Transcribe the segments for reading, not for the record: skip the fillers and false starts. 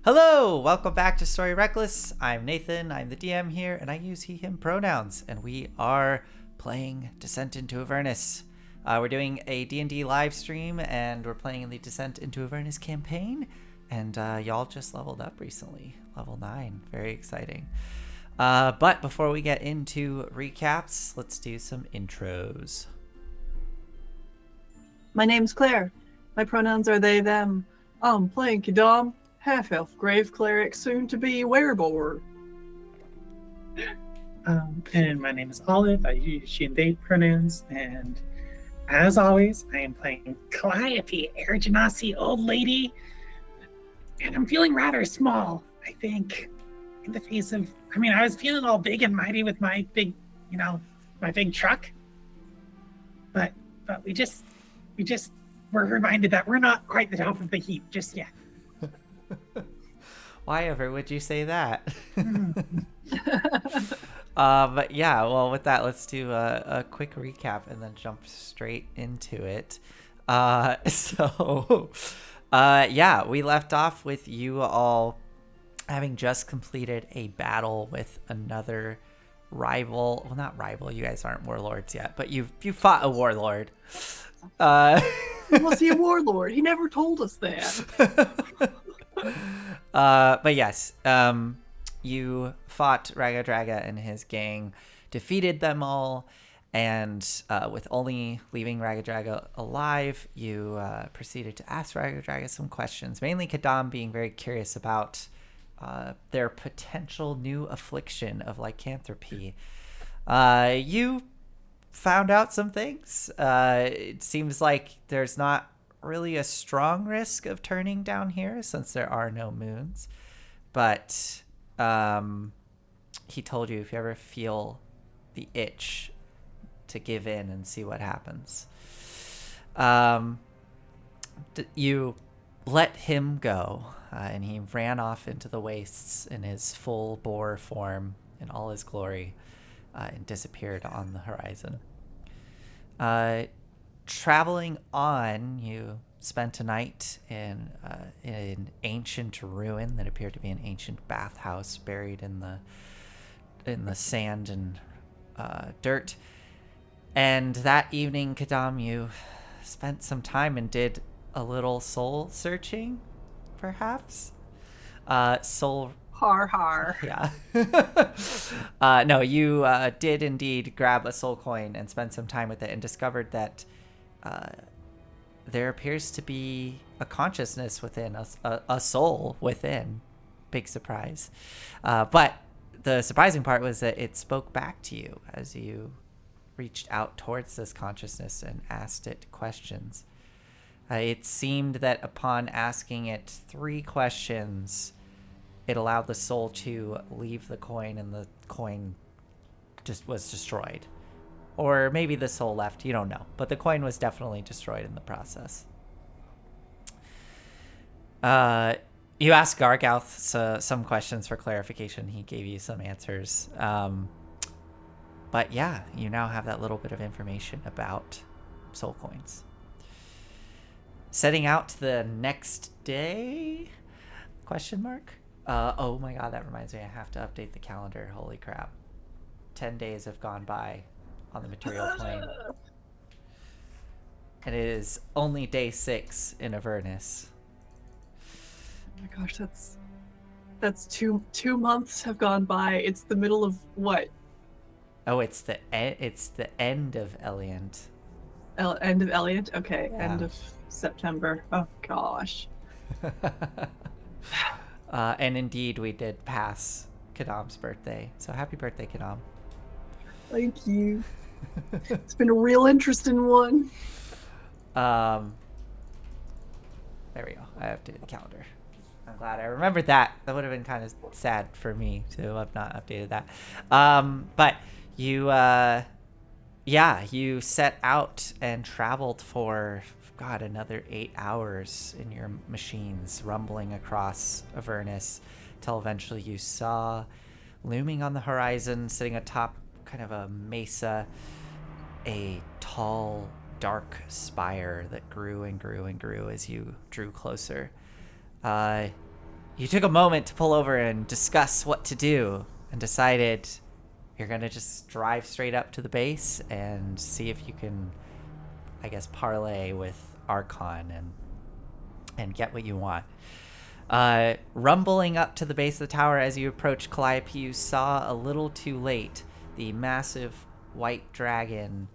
Hello, welcome back to Story Reckless. I'm Nathan, I'm the DM here, and I use he, him pronouns, and we are playing Descent into Avernus. We're doing a D&D live stream, and we're playing in the Descent into Avernus campaign, and y'all just leveled up recently, level 9, very exciting. But before we get into recaps, let's do some intros. My name's Claire. My pronouns are they, them. I'm playing Kadam, half-elf grave cleric, soon to be wereborn. And my name is Olive. I use she and they pronouns, and as always, I am playing Calliope, Air Genasi, old lady, and I'm feeling rather small, I think, in the face of. I was feeling all big and mighty with my big, my big truck, but we just were reminded that we're not quite the top of the heap just yet. Why ever would you say that? But yeah, well, with that, let's do a quick recap and then jump straight into it. Yeah, we left off with you all having just completed a battle with another rival. Well, not rival, you guys aren't warlords yet, but you fought a warlord. Was he a warlord? He never told us that. But yes, you fought Ragadraga and his gang, defeated them all, and with only leaving Ragadraga alive, you proceeded to ask Ragadraga some questions, mainly Kadam being very curious about their potential new affliction of lycanthropy. You found out some things. It seems like there's not really a strong risk of turning down here since there are no moons, but he told you if you ever feel the itch to give in and see what happens. You let him go, and he ran off into the wastes in his full boar form in all his glory, and disappeared on the horizon. Traveling on, you spent a night in an ancient ruin that appeared to be an ancient bathhouse buried in the sand and dirt. And that evening, Kadam, you spent some time and did a little soul searching, perhaps. Soul. Har har. Yeah. No, you did indeed grab a soul coin and spend some time with it and discovered that there appears to be a consciousness within, a soul within. Big surprise. But the surprising part was that it spoke back to you as you reached out towards this consciousness and asked it questions. It seemed that upon asking it 3 questions, it allowed the soul to leave the coin, and the coin just was destroyed. Or maybe the soul left, you don't know. But the coin was definitely destroyed in the process. You asked Gargouth some questions for clarification. He gave you some answers. But yeah, you now have that little bit of information about soul coins. Setting out the next day? Question mark? Oh my god, that reminds me. I have to update the calendar. Holy crap. 10 days have gone by on the material plane. And it is only day 6 in Avernus. Oh my gosh, that's two months have gone by. It's the middle of what? Oh, it's the end of Eliant. End of Elliot? Okay, Yeah. End of September. Oh gosh. And indeed, we did pass Kadam's birthday. So happy birthday, Kadam. Thank you. It's been a real interesting one. There we go. I updated the calendar. I'm glad I remembered that. That would have been kind of sad for me to have not updated that. But you, you set out and traveled for, God, another 8 hours in your machines, rumbling across Avernus, till eventually you saw, looming on the horizon, sitting atop kind of a mesa, a tall, dark spire that grew and grew and grew as you drew closer. you took a moment to pull over and discuss what to do, and decided you're gonna just drive straight up to the base and see if you can, I guess, parlay with Arkhan and get what you want. Rumbling up to the base of the tower as you approach Calliope, you saw a little too late the massive white dragon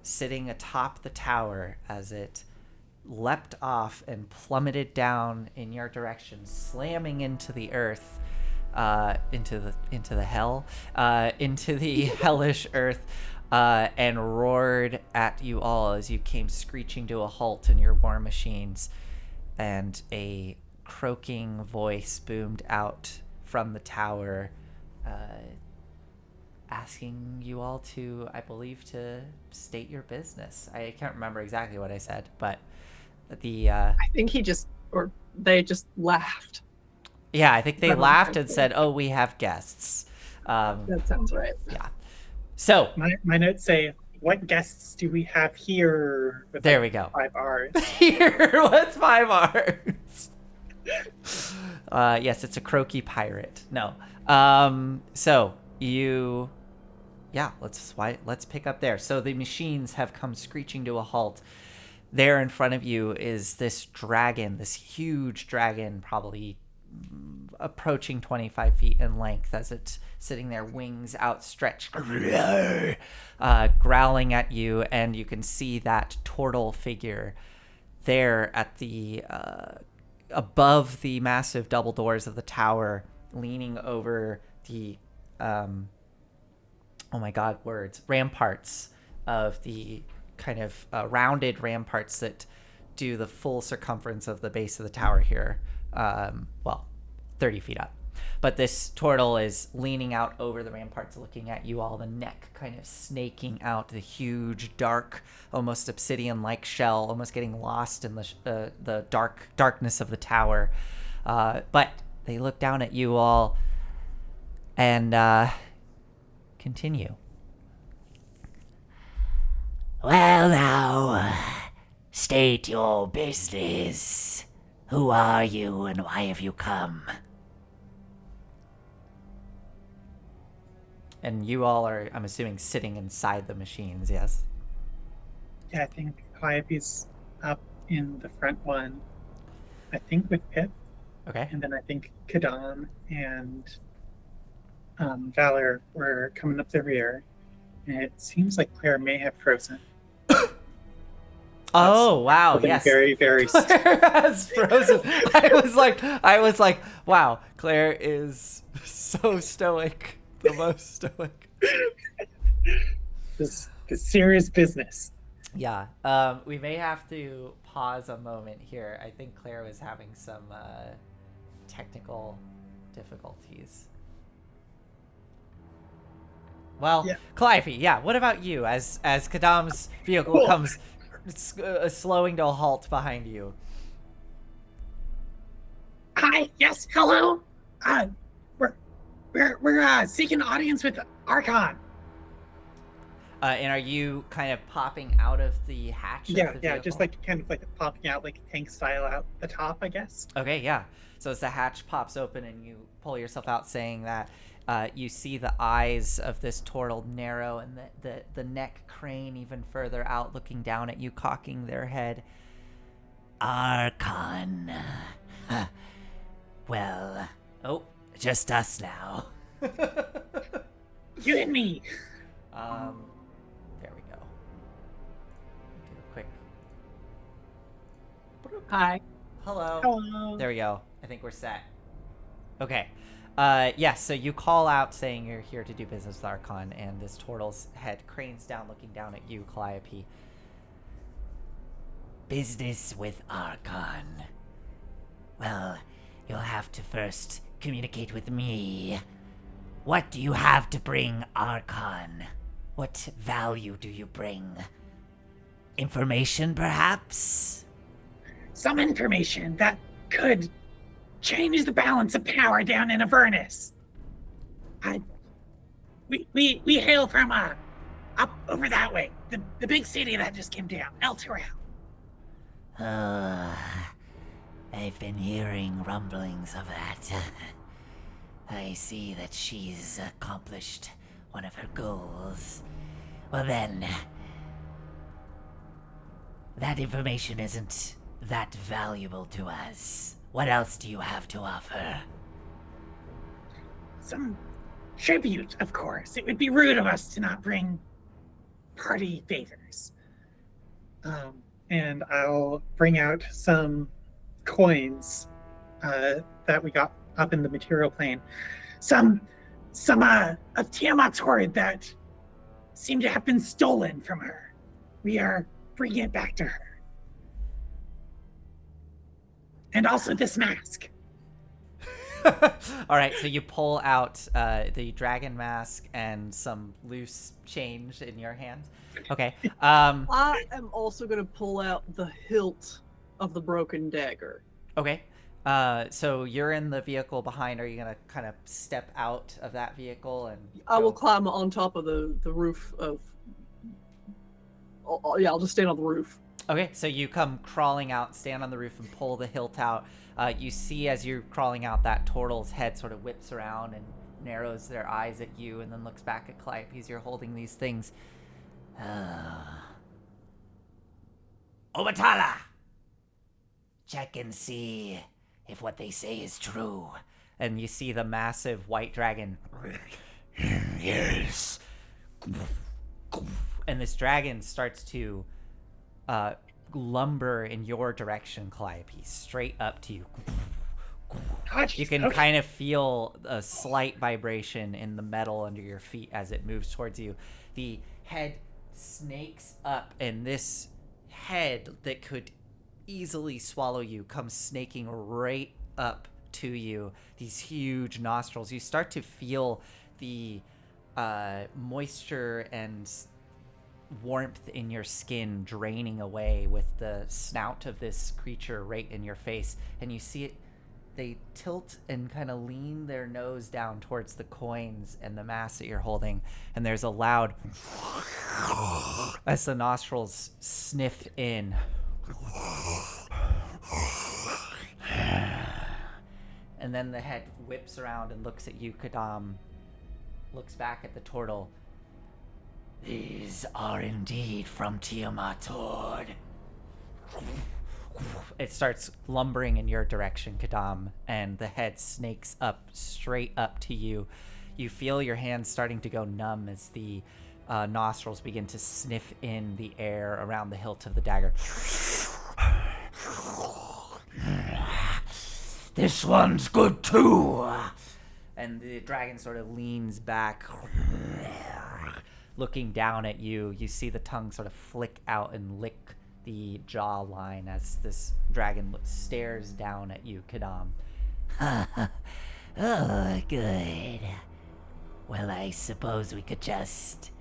sitting atop the tower as it leapt off and plummeted down in your direction, slamming into the earth, into the hellish earth, and roared at you all as you came screeching to a halt in your war machines, and a croaking voice boomed out from the tower, asking you all to, I believe, to state your business. I can't remember exactly what I said, but I think they just laughed. Yeah, I think they laughed and said, "Oh, we have guests." That sounds right. Yeah. So my notes say, "What guests do we have here?" With there we go. 5 R's. Here, what's 5 R's? Yes, it's a croaky pirate. No. So let's pick up there. So the machines have come screeching to a halt. There in front of you is this dragon, this huge dragon, probably approaching 25 feet in length, as it's sitting there, wings outstretched, growling at you, and you can see that turtle figure there at the above the massive double doors of the tower, leaning over the ramparts of the kind of rounded ramparts that do the full circumference of the base of the tower here. 30 feet up. But this turtle is leaning out over the ramparts, looking at you all, the neck kind of snaking out, the huge, dark, almost obsidian-like shell, almost getting lost in the darkness of the tower. But they look down at you all and continue. Well, now, state your business. Who are you and why have you come? And you all are, I'm assuming, sitting inside the machines, yes? Yeah, I think Calliope's up in the front one. I think with Pip. Okay. And then I think Kadam and Valor were coming up the rear. And it seems like Claire may have frozen. Oh, wow, yes. Very, very Claire has frozen. I was like, wow, Claire is so stoic. The most stoic. This serious business. Yeah. We may have to pause a moment here. I think Claire was having some technical difficulties. Well, Yeah. Calliope, yeah, what about you as Kadam's vehicle comes slowing to a halt behind you? Hi, yes, hello. We're seeking audience with Arkhan. And are you kind of popping out of the hatch? Yeah, of the yeah, vehicle? just like kind of like popping out like tank style out the top, I guess. Okay, yeah. So as the hatch pops open and you pull yourself out, saying that, you see the eyes of this turtle narrow and the neck crane even further out, looking down at you, cocking their head. Arkhan. Well, Oh, just us now. You and me. There we go. Do a quick Hi. hello. Hello. There we go. I think we're set. Okay. Yes, so you call out saying you're here to do business with Arkhan, and this turtle's head cranes down, looking down at you, Calliope. Business with Arkhan. Well, you'll have to first communicate with me. What do you have to bring, Arkhan? What value do you bring? Information, perhaps? Some information that could change the balance of power down in Avernus. We hail from up over that way, the big city that just came down, El Toro. I've been hearing rumblings of that. I see that she's accomplished one of her goals. Well then, that information isn't that valuable to us. What else do you have to offer? Some tribute, of course. It would be rude of us to not bring party favors. And I'll bring out some coins that we got up in the material plane. Some of Tiamat's hoard that seem to have been stolen from her. We are bringing it back to her. And also this mask. All right, so you pull out the dragon mask and some loose change in your hands. Okay. I am also going to pull out the hilt of the broken dagger. Okay. So you're in the vehicle behind. Are you going to kind of step out of that vehicle and I will climb on top of the roof of... yeah, I'll just stand on the roof. Okay, so you come crawling out, stand on the roof, and pull the hilt out. You see as you're crawling out that Tortle's head sort of whips around and narrows their eyes at you and then looks back at Calliope. You're holding these things. Obatala! Check and see if what they say is true. And you see the massive white dragon. Yes. And this dragon starts to lumber in your direction, Calliope, straight up to you. You can kind of feel a slight vibration in the metal under your feet as it moves towards you. The head snakes up, and this head that could easily swallow you comes snaking right up to you. These huge nostrils. You start to feel the moisture and warmth in your skin draining away with the snout of this creature right in your face, and you see it. They tilt and kind of lean their nose down towards the coins and the mass that you're holding, and there's a loud as the nostrils sniff in. And then the head whips around and looks at you, Kadam. Looks back at the turtle. These are indeed from Tiamat's hoard. It starts lumbering in your direction, Kadam, and the head snakes up straight up to you. You feel your hands starting to go numb as the nostrils begin to sniff in the air around the hilt of the dagger. This one's good too. And the dragon sort of leans back, looking down at you. You see the tongue sort of flick out and lick the jawline as this dragon stares down at you, Kadam. Oh, good. Well, I suppose we could just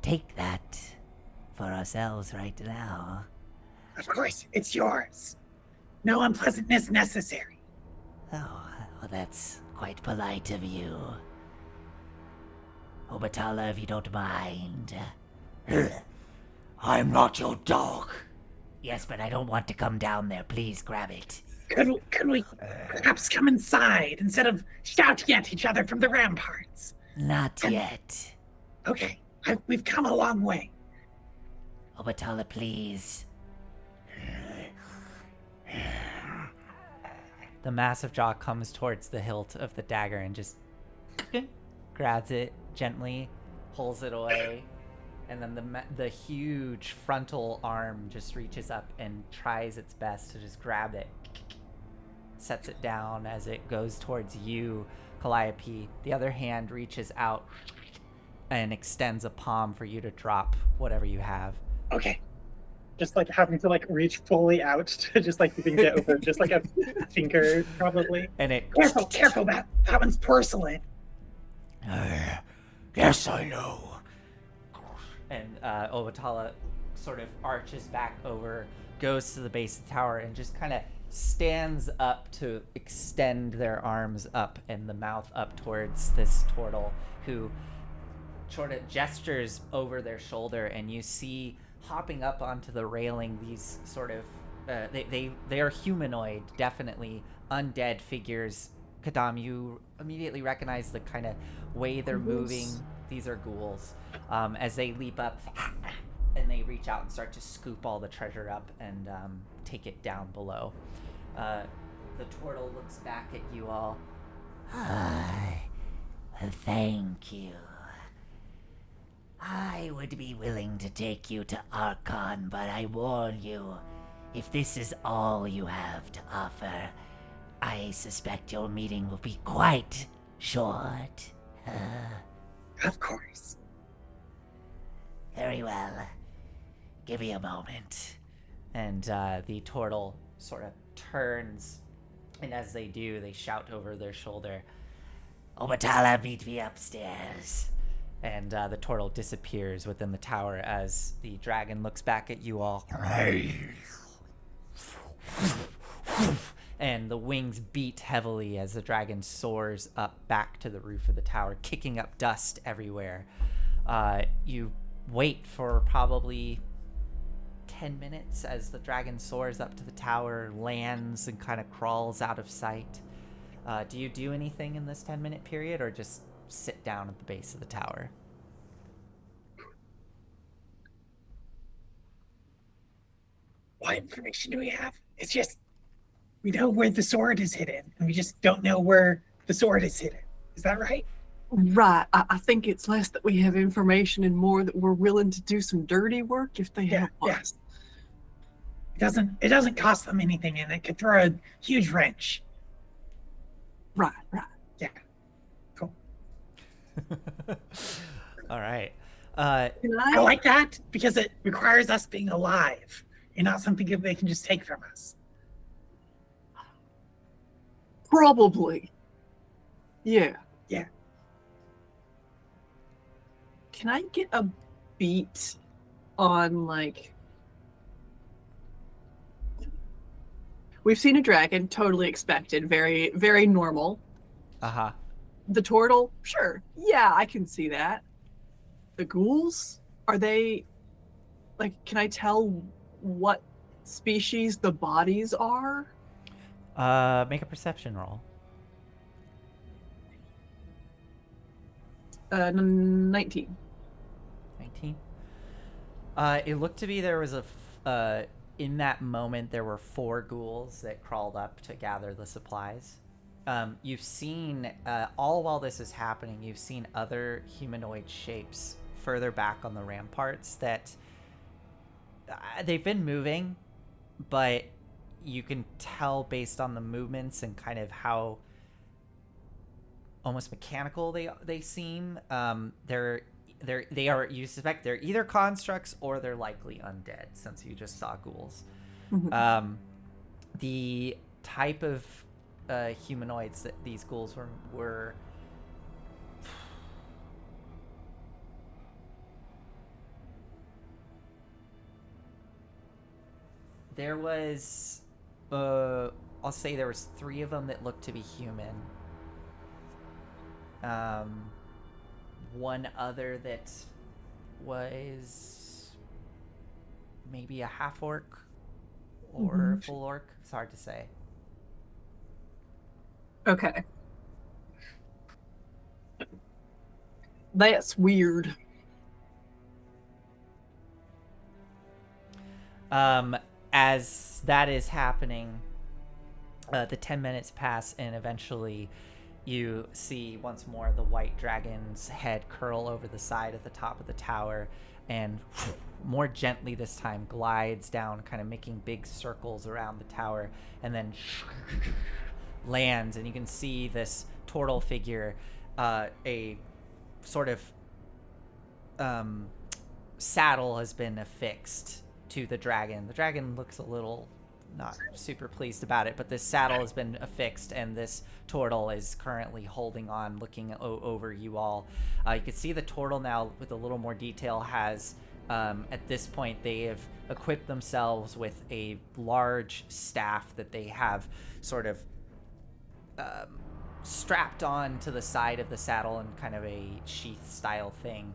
take that for ourselves right now. Of course, it's yours. No unpleasantness necessary. Oh, well, that's quite polite of you. Obatala, if you don't mind. I'm not your dog. Yes, but I don't want to come down there. Please grab it. Could we perhaps come inside instead of shouting at each other from the ramparts? Not yet. Okay, we've come a long way. Obatala, please. The massive jaw comes towards the hilt of the dagger and just grabs it gently, pulls it away, and then the huge frontal arm just reaches up and tries its best to just grab it, sets it down as it goes towards you, Calliope. The other hand reaches out and extends a palm for you to drop whatever you have. Okay. Just like having to like reach fully out to just like even get over just like a finger probably. And it careful, that one's porcelain. Yes, I know. And Obatala sort of arches back over, goes to the base of the tower, and just kind of stands up to extend their arms up and the mouth up towards this turtle, who sort of gestures over their shoulder, and you see hopping up onto the railing these sort of they are humanoid, definitely undead figures. Kadam, you immediately recognize the kind of way they're moving. These are ghouls. As they leap up and they reach out and start to scoop all the treasure up and take it down below. The turtle looks back at you all. Thank you. I would be willing to take you to Arkhan, but I warn you, if this is all you have to offer, I suspect your meeting will be quite short. Of course. Very well. Give me a moment. And the turtle sort of turns, and as they do, they shout over their shoulder, Obatala, meet me upstairs. and the turtle disappears within the tower as the dragon looks back at you all. And the wings beat heavily as the dragon soars up back to the roof of the tower, kicking up dust everywhere. You wait for probably 10 minutes as the dragon soars up to the tower, lands, and kind of crawls out of sight. Do you do anything in this 10-minute period, or just sit down at the base of the tower? What information do we have? It's just, we know where the sword is hidden, and we just don't know where the sword is hidden. Is that right? Right. I think it's less that we have information and more that we're willing to do some dirty work if they help us. It doesn't cost them anything, and it could throw a huge wrench. Right. Yeah. Cool. All right. Can I like that because it requires us being alive and not something that they can just take from us. Probably. Yeah. Yeah. Can I get a beat on, like... We've seen a dragon, totally expected, very, very normal. Uh-huh. The turtle, sure. Yeah, I can see that. The ghouls, are they... Like, can I tell what species the bodies are? Make a perception roll. 19. 19. It looked to be there was in that moment there were 4 ghouls that crawled up to gather the supplies. You've seen, all while this is happening, you've seen other humanoid shapes further back on the ramparts that they've been moving, but you can tell based on the movements and kind of how almost mechanical they seem. They are, you suspect they're either constructs or they're likely undead, since you just saw ghouls. Mhm. The type of humanoids that these ghouls were there was I'll say there was 3 of them that looked to be human. One other that was maybe a half orc or a full orc. It's hard to say. Okay. That's weird. As that is happening, the 10 minutes pass, and eventually you see once more the white dragon's head curl over the side at the top of the tower, and more gently this time glides down, kind of making big circles around the tower, and then lands, and you can see this turtle figure, a sort of saddle has been affixed to the dragon. The dragon looks a little not super pleased about it, but this saddle has been affixed, and this turtle is currently holding on, looking over you all. You can see the turtle now with a little more detail has, at this point, they have equipped themselves with a large staff that they have sort of strapped on to the side of the saddle in kind of a sheath style thing.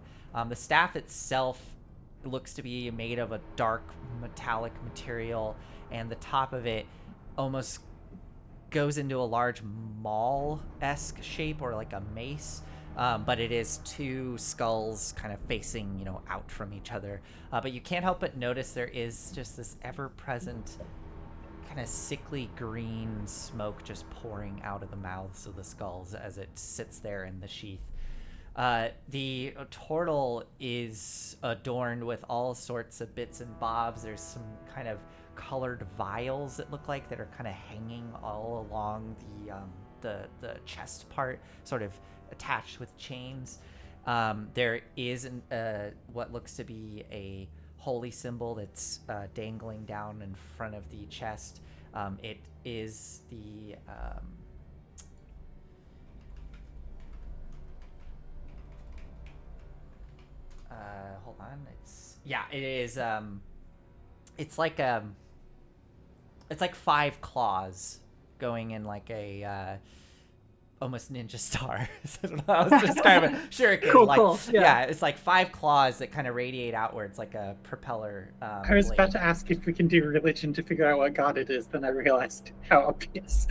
The staff itself looks to be made of a dark metallic material, and the top of it almost goes into a large maul-esque shape, or like a mace. But it is two skulls kind of facing, out from each other. But you can't help but notice there is just this ever-present kind of sickly green smoke just pouring out of the mouths of the skulls as it sits there in the sheath. The turtle is adorned with all sorts of bits and bobs. There's some kind of colored vials that look like that are kind of hanging all along the chest part, sort of attached with chains. There is what looks to be a holy symbol that's dangling down in front of the chest. It is the hold on, it is it's like 5 claws going in like a almost ninja star. I don't know how to describe it. Shuriken. Cool. Yeah, it's like 5 claws that kind of radiate outwards like a propeller. I was about to ask if we can do religion to figure out what god it is, then I realized how obvious.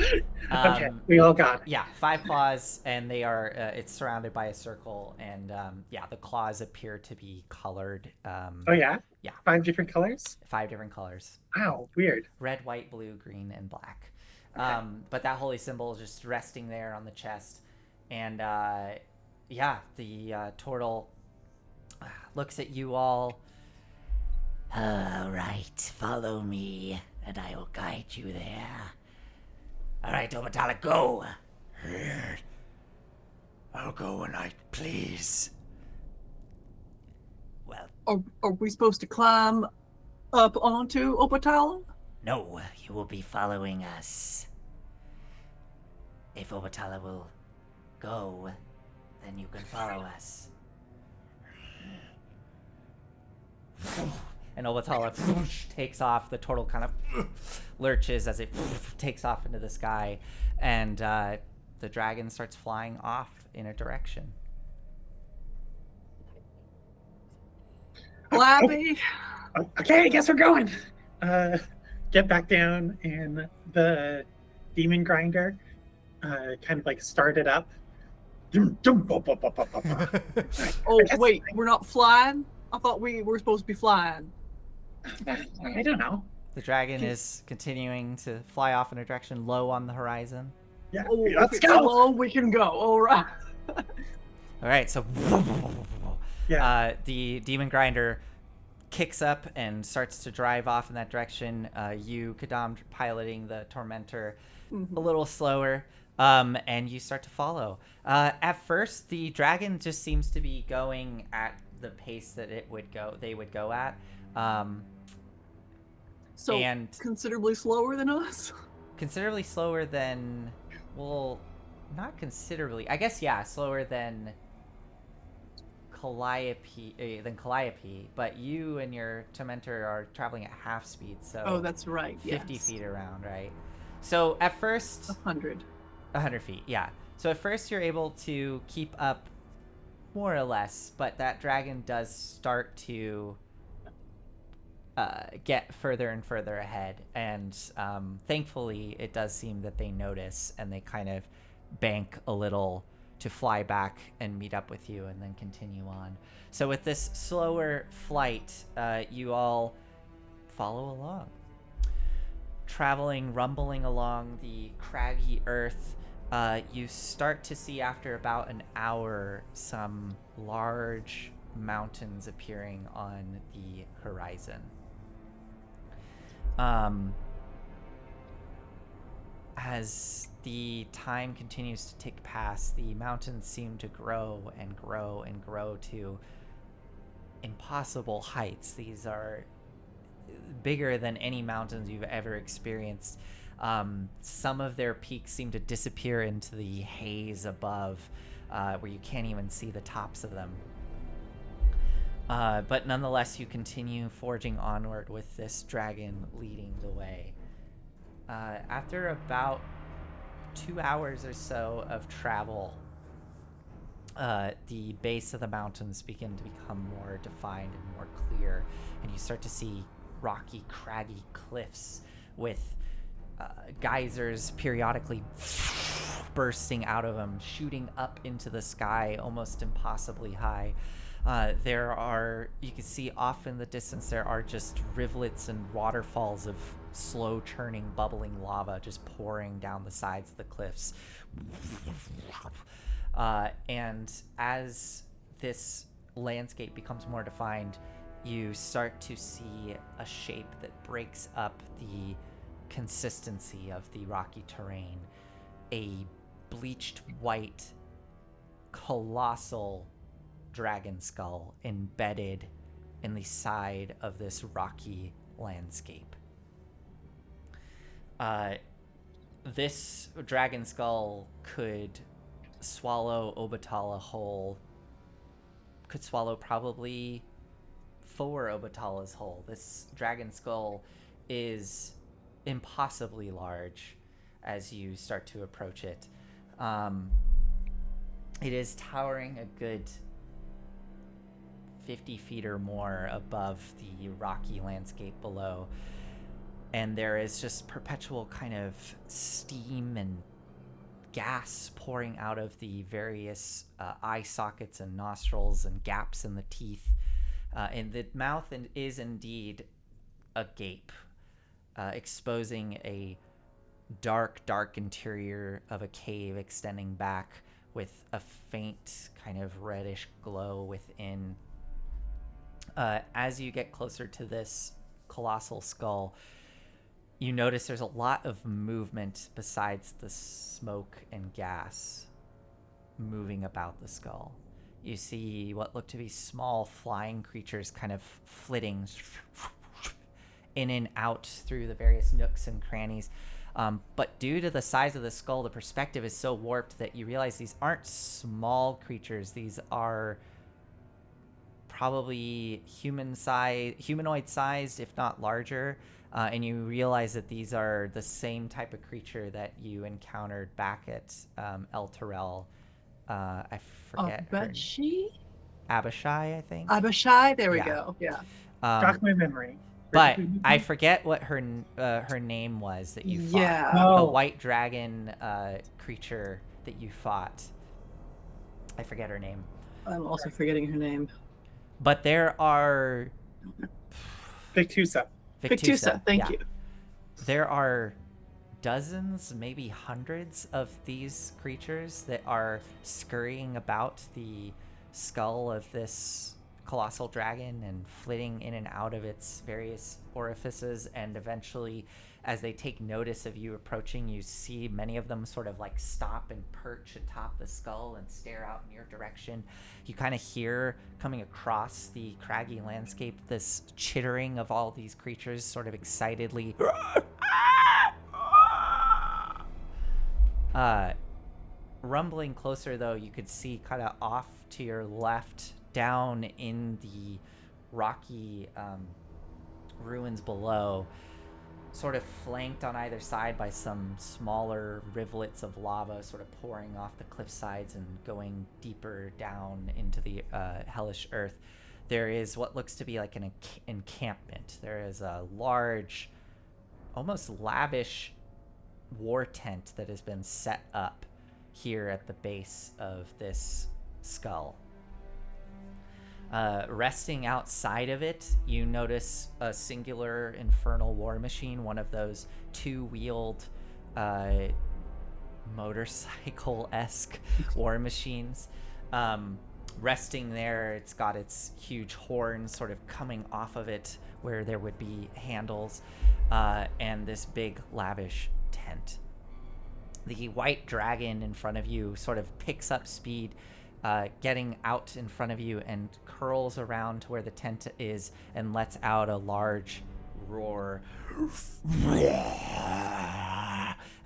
Okay, we all got it. Yeah, 5 claws, and they are. It's surrounded by a circle, and the claws appear to be colored. Oh yeah. Yeah. 5 different colors. 5 different colors: Wow, weird. red, white, blue, green, and black. Okay. But that holy symbol is just resting there on the chest. And the turtle looks at you all. All right, follow me, and I will guide you there. All right, Obatala, go. I'll go when I please. Well, Are we supposed to climb up onto Obatala? no, you will be following us. If Obatala will go, then you can follow us. And Obatala takes off. The turtle kind of lurches as it takes off into the sky. And the dragon starts flying off in a direction. Flappy. Okay, I guess we're going. Get back down, and the demon grinder kind of like started up. Oh, wait, we're not flying? I thought we were supposed to be flying. I don't know. The dragon is continuing to fly off in a direction low on the horizon. Yeah, Oh, let's if it's go. slow, we can go. All right. All right, so the demon grinder kicks up and starts to drive off in that direction. You, Kadam, piloting the tormentor a little slower, and you start to follow. At first, the dragon just seems to be going at the pace that they would go at. So and considerably slower than us. considerably slower than, well, not considerably. I guess, yeah, slower than Calliope, but you and your tormentor are traveling at half speed, so Oh, that's right. 50 yes. feet around, right? So at first, 100. 100 feet, yeah. So at first you're able to keep up more or less, but that dragon does start to get further and further ahead, and thankfully it does seem that they notice and they kind of bank a little to fly back and meet up with you and then continue on. So with this slower flight, you all follow along, rumbling along the craggy earth. You start to see after about an hour some large mountains appearing on the horizon. As the time continues to tick past, the mountains seem to grow and grow and grow to impossible heights. These are bigger than any mountains you've ever experienced. Some of their peaks seem to disappear into the haze above, where you can't even see the tops of them. But nonetheless, you continue forging onward with this dragon leading the way. After about 2 hours or so of travel, the base of the mountains begin to become more defined and more clear, and you start to see rocky, craggy cliffs with geysers periodically bursting out of them, shooting up into the sky almost impossibly high. You can see off in the distance, there are just rivulets and waterfalls of slow churning, bubbling lava just pouring down the sides of the cliffs. And as this landscape becomes more defined, you start to see a shape that breaks up the consistency of the rocky terrain. A bleached white, colossal dragon skull embedded in the side of this rocky landscape. This dragon skull could swallow Obatala whole, could swallow probably 4 Obatalas whole. This dragon skull is impossibly large as you start to approach it. It is towering a good 50 feet or more above the rocky landscape below. And there is just perpetual kind of steam and gas pouring out of the various eye sockets and nostrils and gaps in the teeth. And the mouth is indeed agape, exposing a dark interior of a cave extending back with a faint kind of reddish glow within. As you get closer to this colossal skull, you notice there's a lot of movement besides the smoke and gas moving about the skull. You see what look to be small flying creatures kind of flitting in and out through the various nooks and crannies. But due to the size of the skull, the perspective is so warped that you realize these aren't small creatures. These are probably humanoid sized, if not larger. And you realize that these are the same type of creature that you encountered back at El Terrell. I forget her name. Abishai, I think. Abishai, there we go. Yeah. Jog my memory. But I forget what her name was that you fought. Yeah. The white dragon creature that you fought. I forget her name. I'm also forgetting her name. But there are... Victusa, thank you. There are dozens, maybe hundreds of these creatures that are scurrying about the skull of this colossal dragon and flitting in and out of its various orifices, and eventually, as they take notice of you approaching, you see many of them sort of like stop and perch atop the skull and stare out in your direction. You kind of hear coming across the craggy landscape this chittering of all these creatures sort of excitedly rumbling closer. Though you could see kind of off to your left, down in the rocky ruins below, sort of flanked on either side by some smaller rivulets of lava sort of pouring off the cliff sides and going deeper down into the hellish earth. There is what looks to be like an encampment. There is a large, almost lavish war tent that has been set up here at the base of this skull. Resting outside of it, you notice a singular infernal war machine, one of those two-wheeled motorcycle-esque war machines. Resting there, it's got its huge horns sort of coming off of it where there would be handles, and this big lavish tent. The white dragon in front of you sort of picks up speed, getting out in front of you, and curls around to where the tent is and lets out a large roar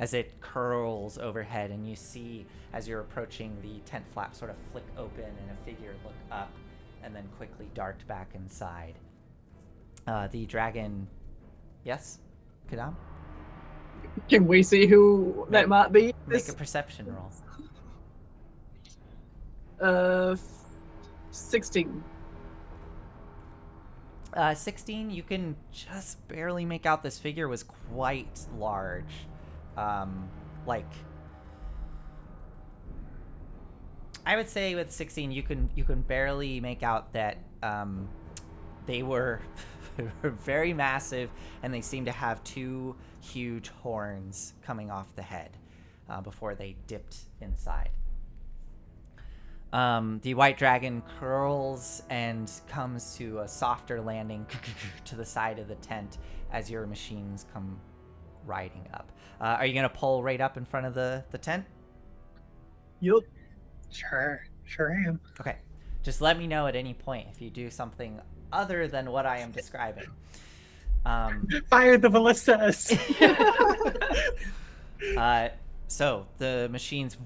as it curls overhead. And you see, as you're approaching, the tent flap sort of flick open and a figure look up and then quickly dart back inside. The dragon... Yes? Kadam? Can we see who that might be? Make a perception roll. 16. 16, you can just barely make out this figure was quite large. Like, I would say with 16, you can barely make out that they were very massive, and they seem to have 2 huge horns coming off the head before they dipped inside. The white dragon curls and comes to a softer landing to the side of the tent as your machines come riding up. Are you going to pull right up in front of the tent? Yup. Sure am. Okay. Just let me know at any point if you do something other than what I am describing. Fire the ballistas! So the machines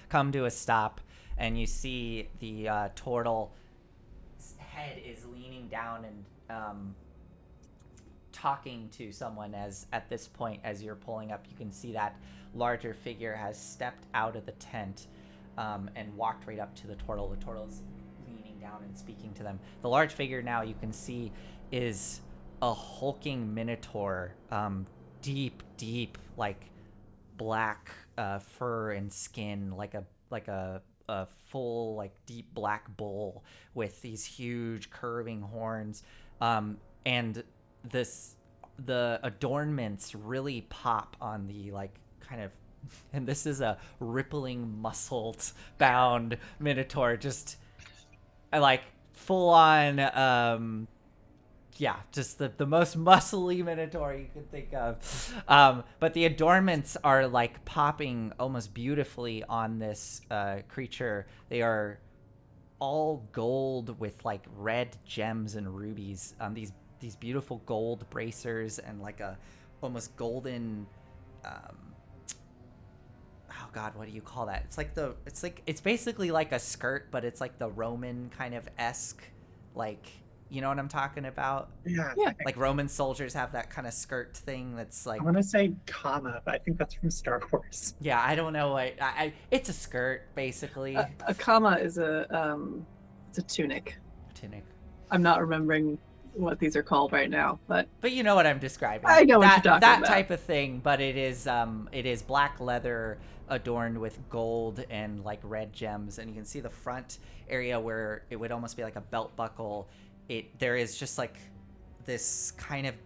come to a stop, and you see the turtle's head is leaning down and talking to someone. As at this point, as you're pulling up, you can see that larger figure has stepped out of the tent and walked right up to the turtle. The turtle's leaning down and speaking to them. The large figure now, you can see, is a hulking minotaur, deep like black fur and skin, like a full like deep black bull with these huge curving horns, and the adornments really pop on the like kind of, and this is a rippling muscled bound minotaur, just like full on just the most muscly minotaur you could think of. But the adornments are like popping almost beautifully on this creature. They are all gold with like red gems and rubies. These beautiful gold bracers and like a almost golden oh god, what do you call that? It's basically like a skirt, but it's like the Roman kind of esque, like, you know what I'm talking about? Yeah. Like Roman soldiers have that kind of skirt thing that's like, I want to say comma, but I think that's from Star Wars. yeah, I don't know. It's a skirt basically. A comma is it's a tunic. Tunic. I'm not remembering what these are called right now, but you know what I'm describing. I know what you're talking that about. type of thing, but it is black leather adorned with gold and like red gems, and you can see the front area where it would almost be like a belt buckle. There is just like this kind of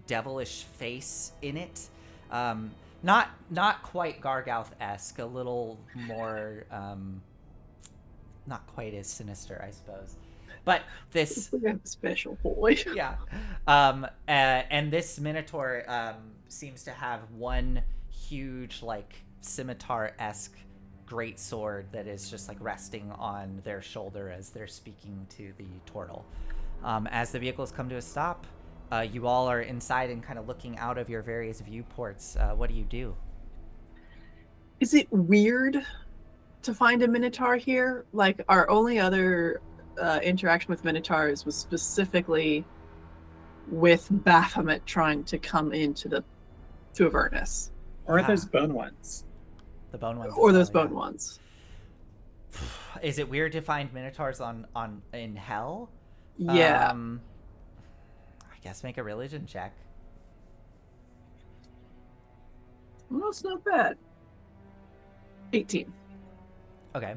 devilish face in it. Not quite Gargouth-esque, a little more not quite as sinister, I suppose. But this we have a special boy. yeah. And this minotaur seems to have one huge like scimitar-esque great sword that is just like resting on their shoulder as they're speaking to the turtle. As the vehicles come to a stop, you all are inside and kind of looking out of your various viewports. What do you do? Is it weird to find a minotaur here? Like, our only other interaction with minotaurs was specifically with Baphomet trying to come into Avernus. Or Yeah. those bone ones. The bone ones. Or as those well, bone ones. yeah. Is it weird to find minotaurs in hell? Yeah. I guess make a religion check. Well, it's not bad. 18. Okay.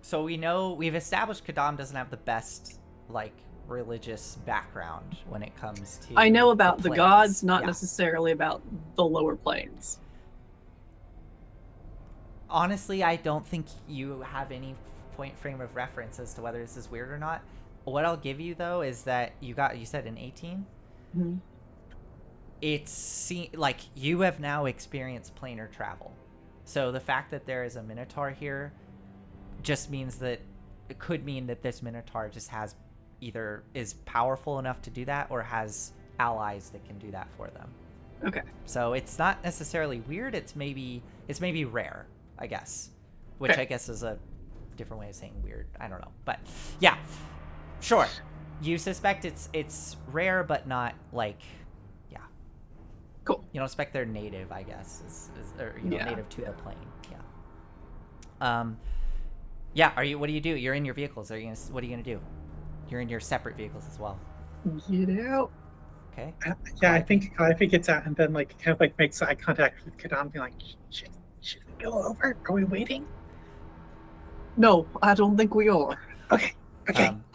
So we've established Kadam doesn't have the best like religious background when it comes to. I know about the planes. gods, not Yeah. necessarily about the lower planes. Honestly, I don't think you have any point frame of reference as to whether this is weird or not. What I'll give you though is that you said an 18. Mm-hmm. It's like you have now experienced planar travel. So the fact that there is a minotaur here just means that it could mean that this minotaur just has either is powerful enough to do that or has allies that can do that for them. Okay. So it's not necessarily weird. It's maybe rare, I guess, which Okay. I guess is a different way of saying weird. I don't know, but yeah, sure. You suspect it's rare, but not like, yeah. Cool. You don't expect they're native, I guess, or Yeah. native to the plane. Yeah. Yeah. What do you do? You're in your vehicles. What are you gonna do? You're in your separate vehicles as well. Get out. Okay. Yeah, I think Calliope gets out and then like kind of like makes eye contact with Kadam, being like, should we go over? Are we waiting? No, I don't think we are. Okay.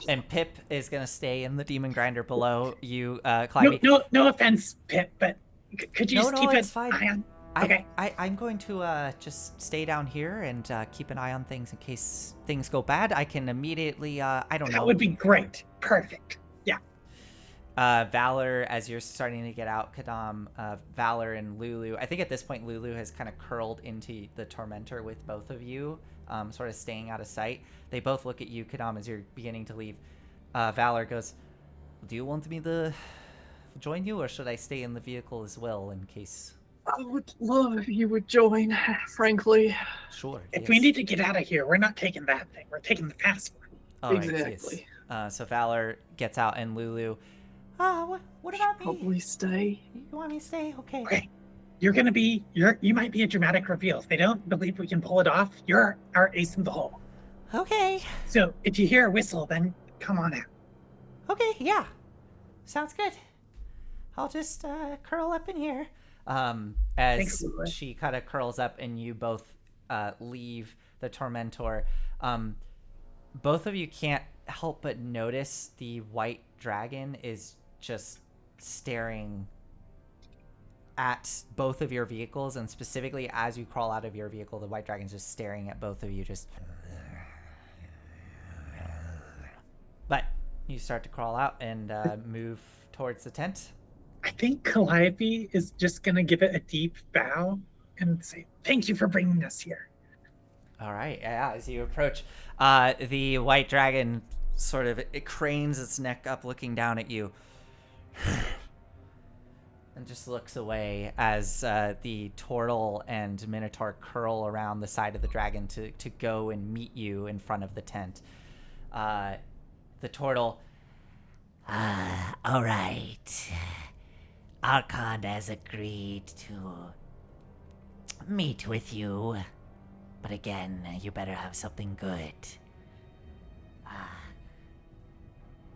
And Pip is gonna stay in the demon grinder below you, No, Calliope. no offense, Pip, but could you just keep it's an fine. eye on? Okay. I'm going to just stay down here and keep an eye on things in case things go bad. I can immediately, I don't know. That would be great. Perfect. Yeah. Valor, as you're starting to get out, Kadam, Valor and Lulu. I think at this point Lulu has kind of curled into the Tormentor with both of you, sort of staying out of sight. They both look at you, Kadam, as you're beginning to leave. Valor goes, "Do you want me to join you, or should I stay in the vehicle as well in case?" I would love if you would join, frankly. Sure. If we need to get out of here, we're not taking that thing. We're taking the fast one. All right, Exactly. yes. So Valor gets out, and Lulu, what about me? Probably stay. You want me to stay? Okay. Okay. You might be a dramatic reveal. If they don't believe we can pull it off, you're our ace in the hole. Okay. So if you hear a whistle, then come on out. Okay, yeah. Sounds good. I'll just curl up in here. As Thanks, she kind of curls up and you both leave the Tormentor, both of you can't help but notice the white dragon is just staring at both of your vehicles, and specifically as you crawl out of your vehicle, the white dragon's just staring at both of you, just... But you start to crawl out and move towards the tent. I think Calliope is just going to give it a deep bow and say, "Thank you for bringing us here." All right, yeah, as you approach, the white dragon sort of, it cranes its neck up looking down at you and just looks away as the turtle and minotaur curl around the side of the dragon to go and meet you in front of the tent. The turtle... All right. Arkhan has agreed to meet with you. But again, you better have something good.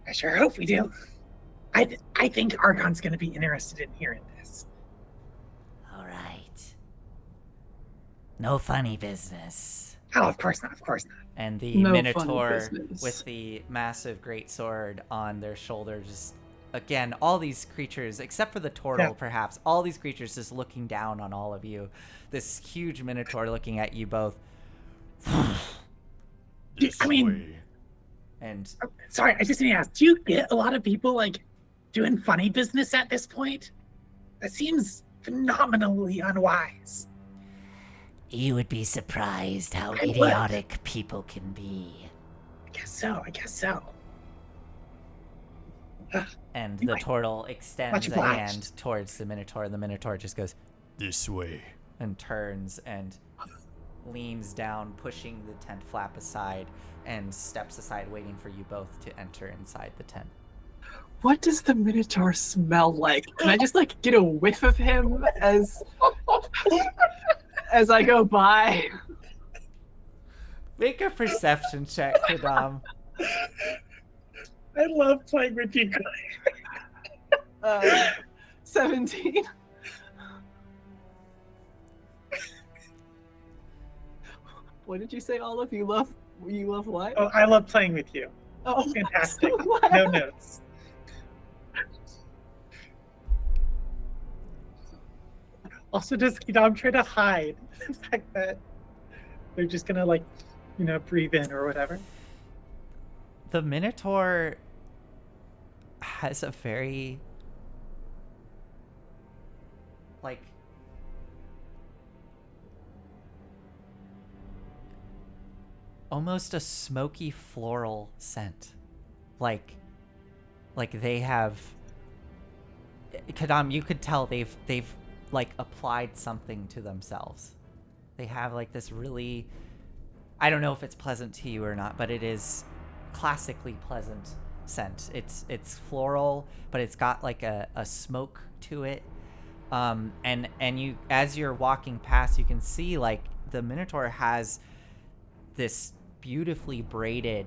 I sure hope we do. I think Arkhan's going to be interested in hearing this. All right. No funny business. Oh, of course not. Of course not. And the No minotaur funny business. with the massive great sword on their shoulder, just again, all these creatures, except for the turtle, perhaps, all these creatures just looking down on all of you. This huge minotaur looking at you both. I mean, and sorry, I just need to ask, do you get a lot of people like doing funny business at this point? That seems phenomenally unwise. You would be surprised how I would. idiotic people can be. I guess so. and You the might- turtle extends a obliged. hand towards the minotaur, and the minotaur just goes This way. and turns and leans down, pushing the tent flap aside, and steps aside, waiting for you both to enter inside the tent. What does the Minotaur smell like? Can I just like get a whiff of him as I go by? Make a perception check, Kadam. I love playing with you. 17. What did you say, Olive? You love what? Oh, I love playing with you. Oh, Fantastic. I'm so glad. No notes. Also, does Kidam try to hide the fact that they're just gonna like, breathe in or whatever? The minotaur has a very almost a smoky floral scent. Like they have, Kadam, you could tell they've like applied something to themselves. They have like this really, I don't know if it's pleasant to you or not, but it is classically pleasant scent. It's floral, but it's got like a smoke to it. And you, as you're walking past, you can see like the minotaur has this beautifully braided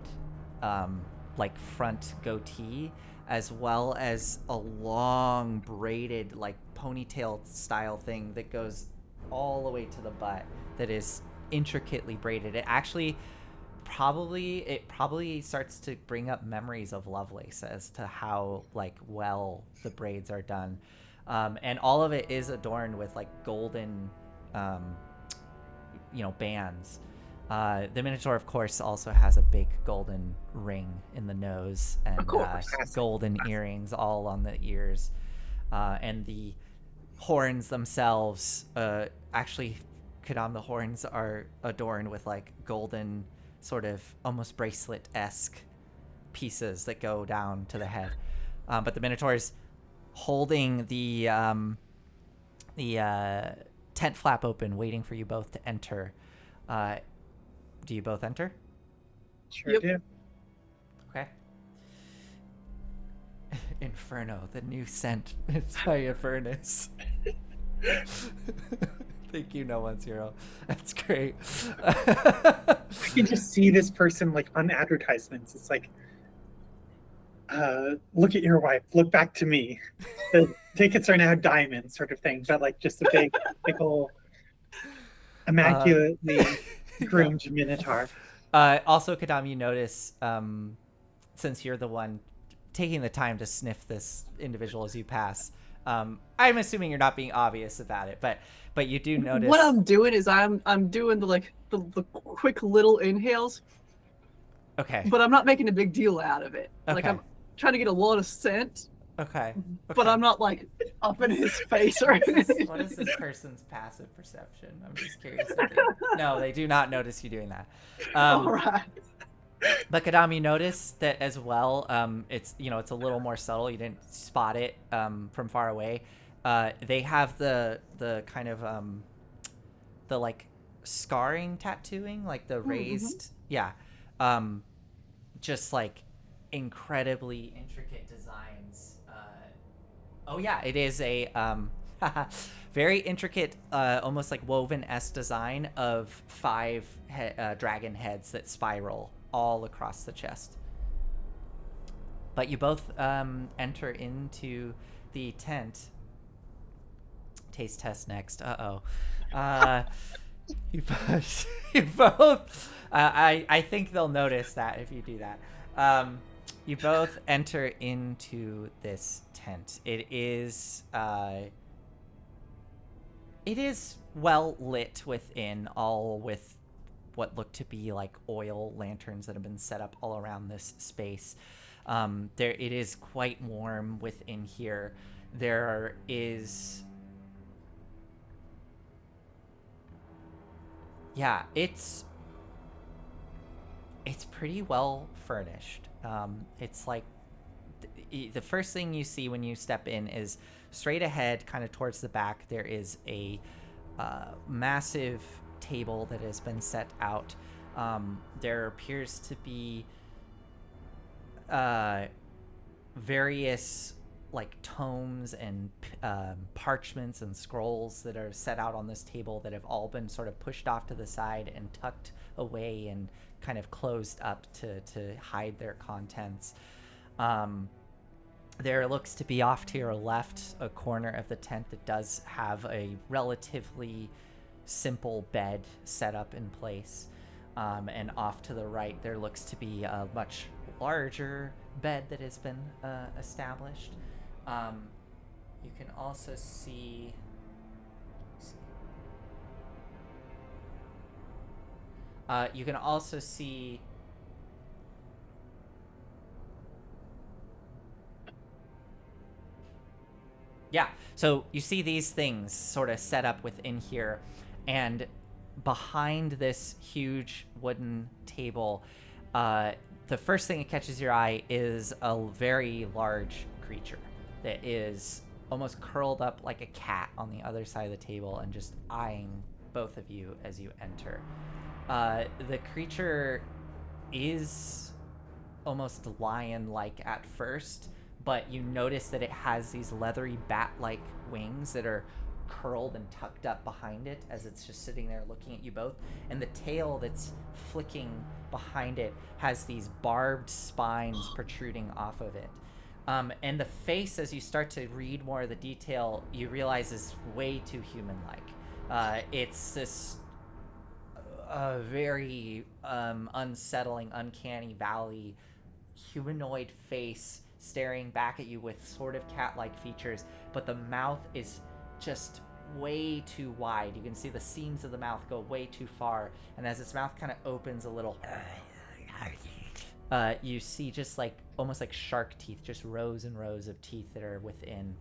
like front goatee, as well as a long braided like ponytail style thing that goes all the way to the butt, that is intricately braided. It probably starts to bring up memories of Lovelace as to how like well the braids are done. And all of it is adorned with like golden bands. The Minotaur, of course, also has a big golden ring in the nose and Of course. golden earrings all on the ears. And the horns themselves, actually, Kadam, the horns are adorned with like golden, sort of almost bracelet-esque pieces that go down to the head. But the Minotaur is holding the tent flap open, waiting for you both to enter. Do you both enter? Sure Yep. do. Okay. Inferno, the new scent. It's by Avernus. Thank you, No One Zero. That's great. I can just see this person like on advertisements. It's like, look at your wife, look back to me. The tickets are now diamonds, sort of thing, but like just a big old immaculately groomed minotaur. Also, Kadam, you notice, since you're the one taking the time to sniff this individual as you pass, I'm assuming you're not being obvious about it, but you do notice. What I'm doing is I'm doing the quick little inhales, Okay. but I'm not making a big deal out of it. Like Okay. I'm trying to get a lot of scent, Okay. but I'm not like up in his face or anything. What is this person's passive perception? I'm just curious. No, they do not notice you doing that. All right. But Kadam, you notice that as well. It's a little more subtle. You didn't spot it from far away. They have the kind of the like scarring tattooing, like the raised, just like incredibly intricate designs. It is a very intricate, almost like woven-esque design of 5 dragon heads that spiral all across the chest. But you both enter into the tent. Taste test next. You both. I think they'll notice that if you do that. You both enter into this tent. It is well lit within, all with what look to be like oil lanterns that have been set up all around this space. It is quite warm within here. There is, it's pretty well furnished. It's like the first thing you see when you step in is straight ahead, kind of towards the back, there is a massive table that has been set out. There appears to be various like tomes and parchments and scrolls that are set out on this table that have all been sort of pushed off to the side and tucked away and kind of closed up to hide their contents. There looks to be off to your left a corner of the tent that does have a relatively simple bed set up in place. And off to the right, there looks to be a much larger bed that has been established. You can also see... you can also see... Yeah, so you see these things sort of set up within here, and behind this huge wooden table, the first thing that catches your eye is a very large creature that is almost curled up like a cat on the other side of the table and just eyeing both of you as you enter. The creature is almost lion-like at first, but you notice that it has these leathery bat-like wings that are curled and tucked up behind it as it's just sitting there looking at you both. And the tail that's flicking behind it has these barbed spines protruding off of it. And the face, as you start to read more of the detail, you realize is way too human-like. It's this very unsettling, uncanny valley humanoid face staring back at you with sort of cat-like features, but the mouth is just way too wide. You can see the seams of the mouth go way too far, and as its mouth kind of opens a little, you see just like almost like shark teeth, just rows and rows of teeth that are within.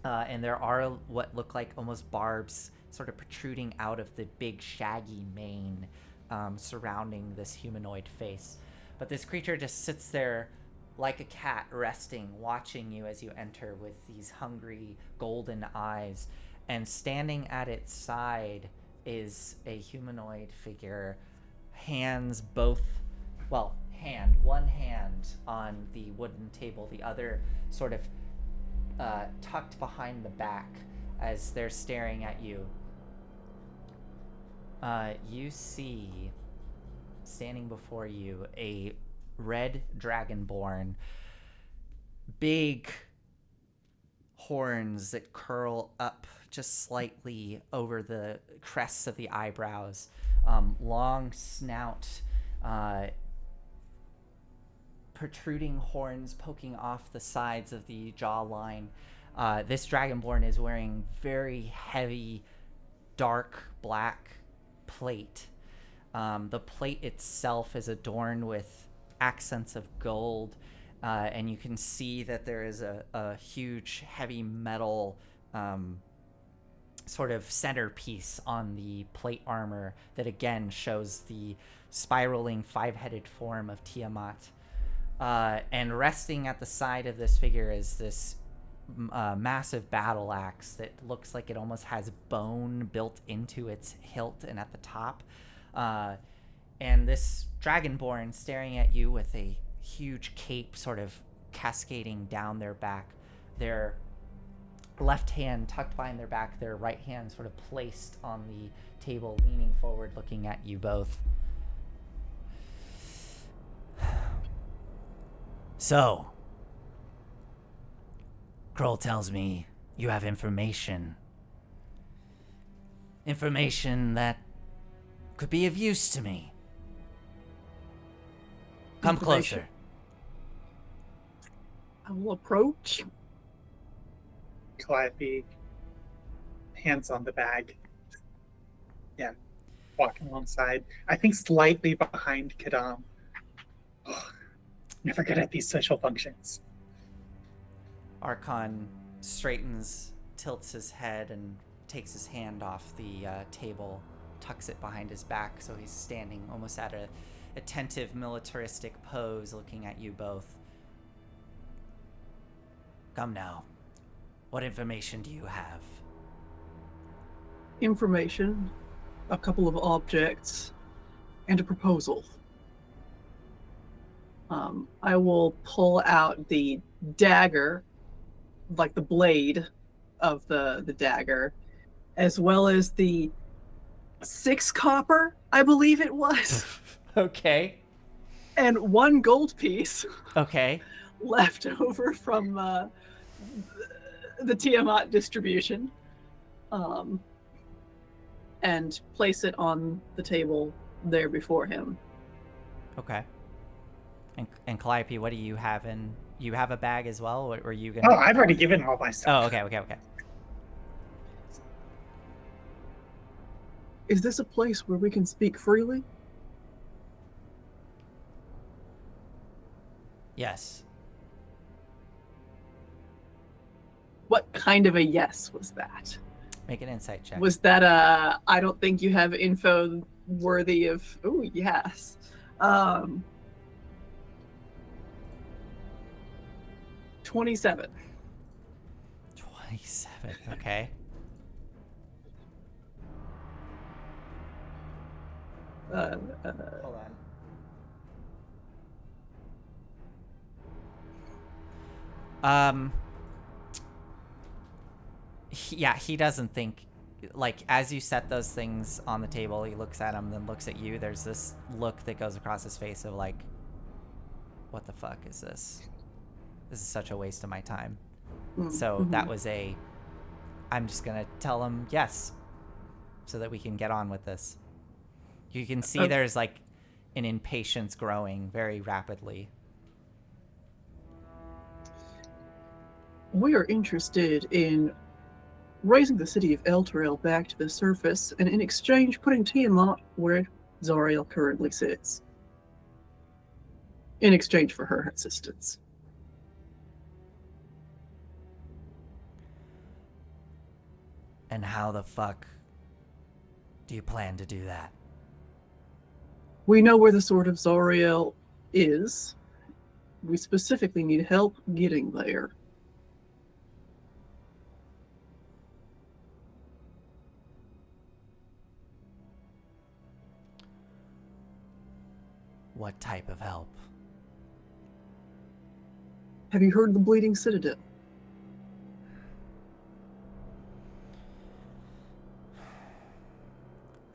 And there are what look like almost barbs sort of protruding out of the big shaggy mane surrounding this humanoid face. But this creature just sits there like a cat, resting, watching you as you enter with these hungry golden eyes. And standing at its side is a humanoid figure, hands both, well, one hand on the wooden table, the other sort of tucked behind the back as they're staring at you. You see, standing before you, a red dragonborn, big horns that curl up just slightly over the crests of the eyebrows, long snout, protruding horns poking off the sides of the jawline. This dragonborn is wearing very heavy, dark black plate. The plate itself is adorned with accents of gold, and you can see that there is a huge heavy metal sort of centerpiece on the plate armor that again shows the spiraling five-headed form of Tiamat. And resting at the side of this figure is this massive battle axe that looks like it almost has bone built into its hilt and at the top. And this dragonborn staring at you with a huge cape sort of cascading down their back, their left hand tucked behind their back, their right hand sort of placed on the table, leaning forward, looking at you both. So, Kroll tells me you have information. Information that could be of use to me. Come closer. I will approach. Calliope, hands on the bag. Yeah, walking alongside. I think slightly behind Kadam. Oh, never good at these social functions. Arkhan straightens, tilts his head, and takes his hand off the table, tucks it behind his back, so he's standing almost at a attentive militaristic pose, looking at you both. Come now. What information do you have? Information, a couple of objects, and a proposal. I will pull out the dagger, like the blade of the dagger, as well as the 6 copper, I believe it was. Okay. And 1 gold piece Okay. left over from the Tiamat distribution, and place it on the table there before him. Okay. And Calliope, what do you have in? You have a bag as well, or are you gonna? Oh, I've already given all my stuff. Oh, okay. Is this a place where we can speak freely? Yes. What kind of a yes was that? Make an insight check. Was that I don't think you have info worthy of, oh yes. 27. 27. Okay. Hold on. he doesn't think, like, as you set those things on the table, he looks at them, then looks at you. There's this look that goes across his face of like, what the fuck is this? This is such a waste of my time. So that was I'm just gonna tell him yes, so that we can get on with this. You can see there's like an impatience growing very rapidly. We are interested in raising the city of Elturel back to the surface, and in exchange putting Tiamat where Zariel currently sits. In exchange for her assistance. And how the fuck do you plan to do that? We know where the Sword of Zariel is. We specifically need help getting there. What type of help? Have you heard of the Bleeding Citadel?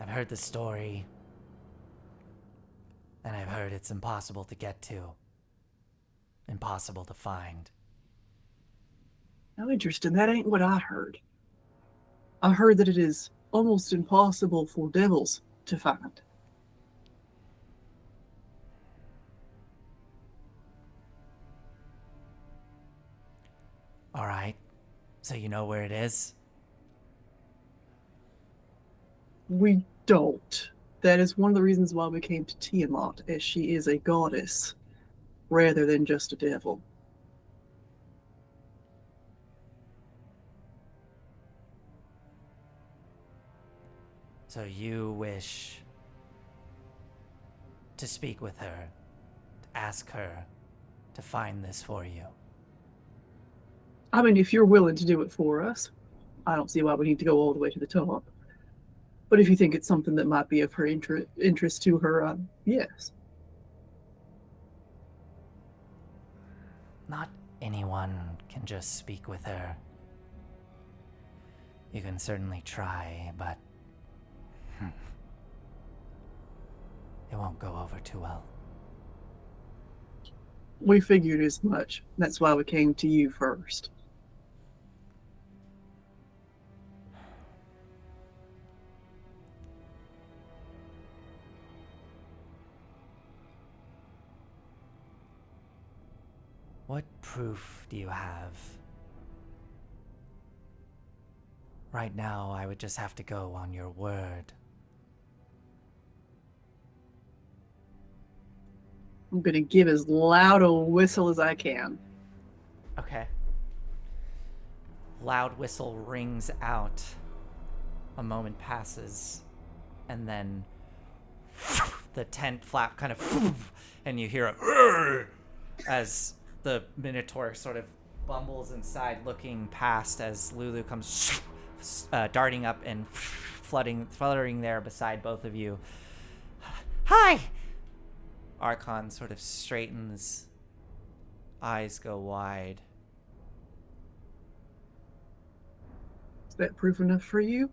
I've heard the story, and I've heard it's impossible to get to, impossible to find. Now, interesting. That ain't what I heard. I heard that it is almost impossible for devils to find. All right, so you know where it is? We don't. That is one of the reasons why we came to Tiamat, as she is a goddess rather than just a devil. So you wish to speak with her, to ask her to find this for you. I mean, if you're willing to do it for us, I don't see why we need to go all the way to the top. But if you think it's something that might be of her interest to her, yes. Not anyone can just speak with her. You can certainly try, but it won't go over too well. We figured as much. That's why we came to you first. What proof do you have? Right now, I would just have to go on your word. I'm going to give as loud a whistle as I can. Okay. Loud whistle rings out. A moment passes, and then the tent flap kind of, and you hear a as the Minotaur sort of bumbles inside, looking past as Lulu comes darting up and fluttering there beside both of you. Hi! Arkhan sort of straightens, eyes go wide. Is that proof enough for you?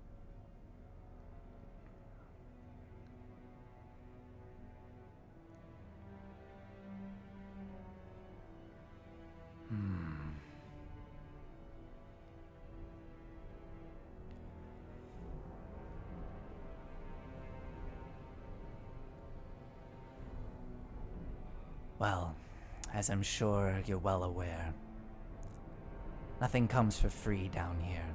Well, as I'm sure you're well aware, nothing comes for free down here.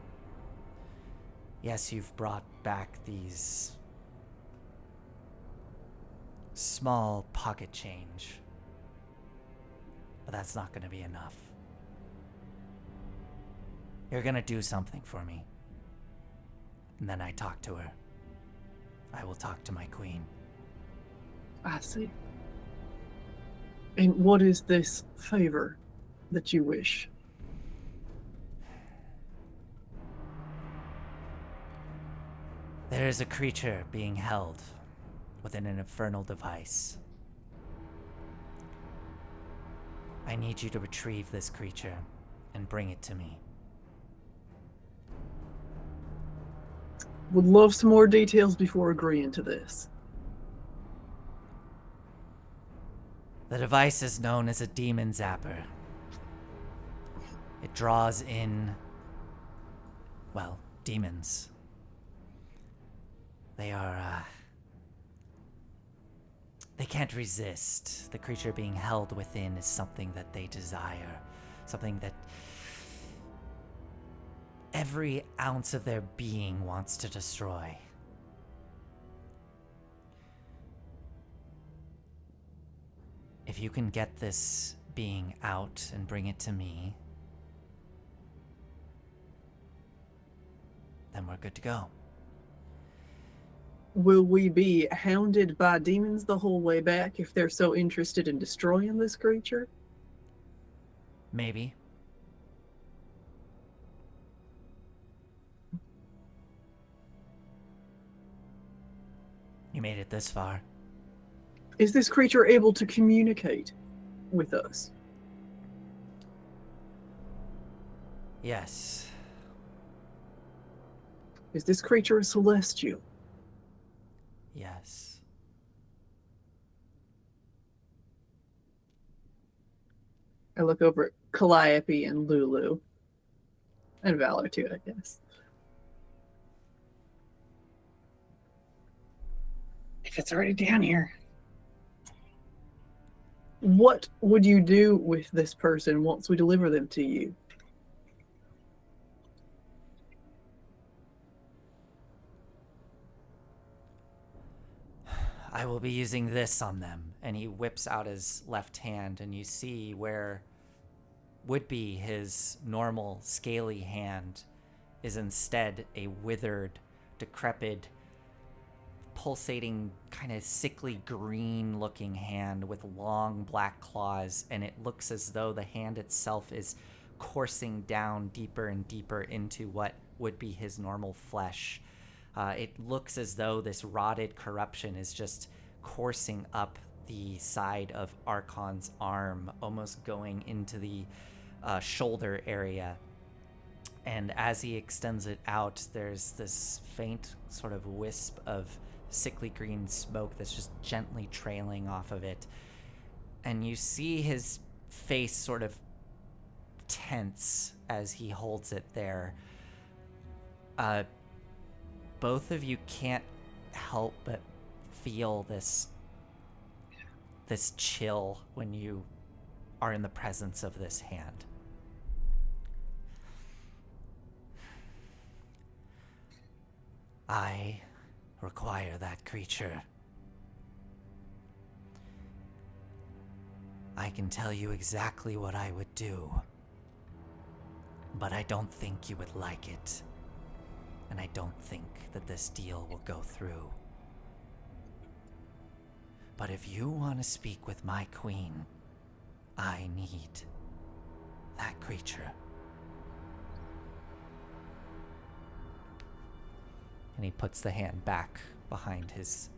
Yes, you've brought back these small pocket change, but that's not going to be enough. You're going to do something for me. And then I talk to her. I will talk to my queen. I see. And what is this favor that you wish? There is a creature being held within an infernal device. I need you to retrieve this creature and bring it to me. Would love some more details before agreeing to this. The device is known as a demon zapper. It draws in, well, demons. They are, they can't resist. The creature being held within is something that they desire. Something that every ounce of their being wants to destroy. If you can get this being out and bring it to me, then we're good to go. Will we be hounded by demons the whole way back if they're so interested in destroying this creature? Maybe. You made it this far. Is this creature able to communicate with us? Yes. Is this creature a celestial? Yes. I look over at Calliope and Lulu. And Valor too, I guess. If it's already down here, What would you do with this person once we deliver them to you? I will be using this on them. And he whips out his left hand, and you see where would be his normal scaly hand is instead a withered, decrepit, pulsating, kind of sickly green looking hand with long black claws, and it looks as though the hand itself is coursing down deeper and deeper into what would be his normal flesh. It looks as though this rotted corruption is just coursing up the side of Arkhan's arm, almost going into the shoulder area. And as he extends it out, there's this faint sort of wisp of sickly green smoke that's just gently trailing off of it. And you see his face sort of tense as he holds it there. Both of you can't help but feel this chill when you are in the presence of this hand. I require that creature. I can tell you exactly what I would do, but I don't think you would like it, and I don't think that this deal will go through. But if you want to speak with my queen, I need that creature. And he puts the hand back behind his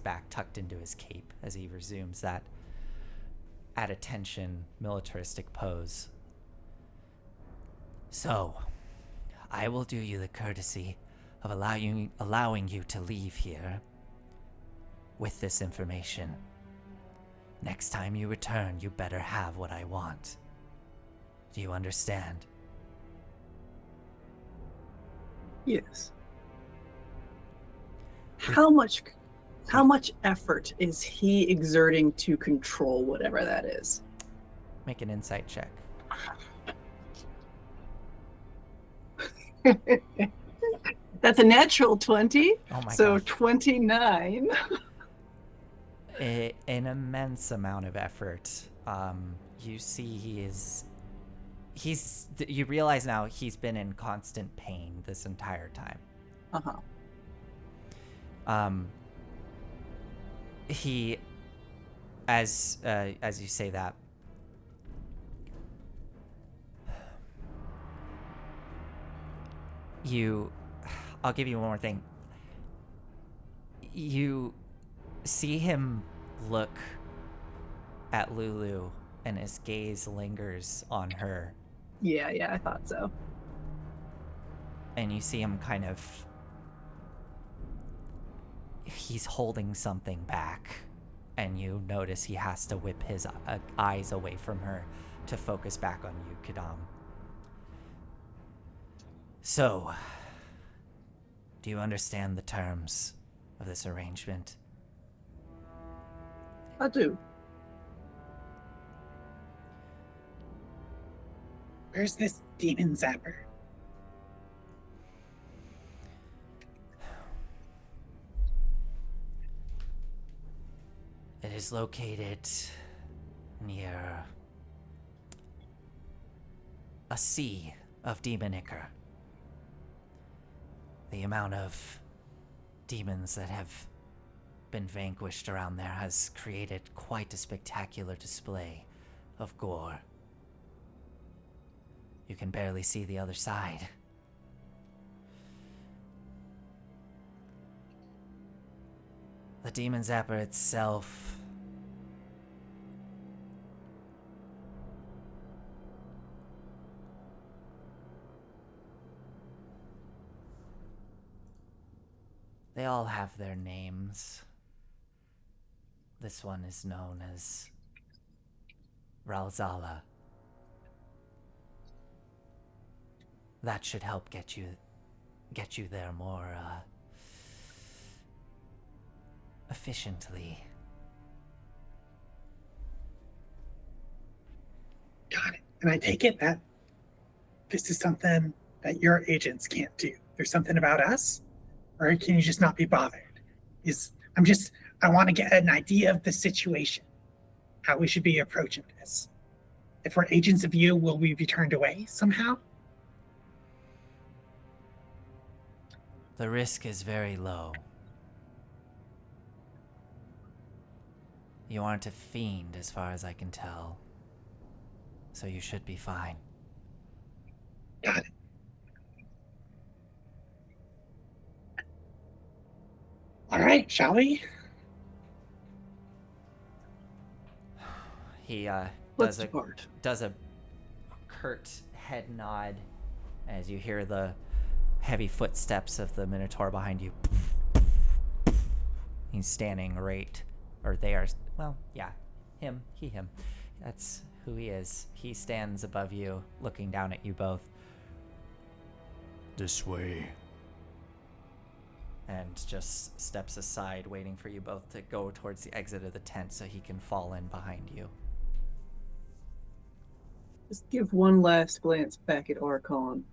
back, tucked into his cape, as he resumes that at attention militaristic pose. So, I will do you the courtesy of allowing you to leave here with this information. Next time you return, you better have what I want. Do you understand? Yes. How much effort is he exerting to control whatever that is? Make an insight check. That's a natural 20. Oh my so gosh. 29. An immense amount of effort. You see you realize now he's been in constant pain this entire time. Uh-huh. He, as you say that, I'll give you one more thing. You see him look at Lulu, and his gaze lingers on her. Yeah, I thought so. And you see him kind of he's holding something back, and you notice he has to whip his eyes away from her to focus back on you, Kadam. So, do you understand the terms of this arrangement? I do. Where's this demon zapper? It is located near a sea of demon ichor. The amount of demons that have been vanquished around there has created quite a spectacular display of gore. You can barely see the other side. The demon zapper itself they all have their names. This one is known as Ralzala. That should help get you there more efficiently. Got it. And I take it that this is something that your agents can't do. There's something about us, or can you just not be bothered? I want to get an idea of the situation, how we should be approaching this. If we're agents of you, will we be turned away somehow? The risk is very low. You aren't a fiend as far as I can tell, so you should be fine. Got it. All right, shall we? He Let's depart. does a curt head nod as you hear the heavy footsteps of the Minotaur behind you. He's standing right, or they are, well, yeah, him. That's who he is. He stands above you, looking down at you both. This way. And just steps aside, waiting for you both to go towards the exit of the tent so he can fall in behind you. Just give one last glance back at Arkhan.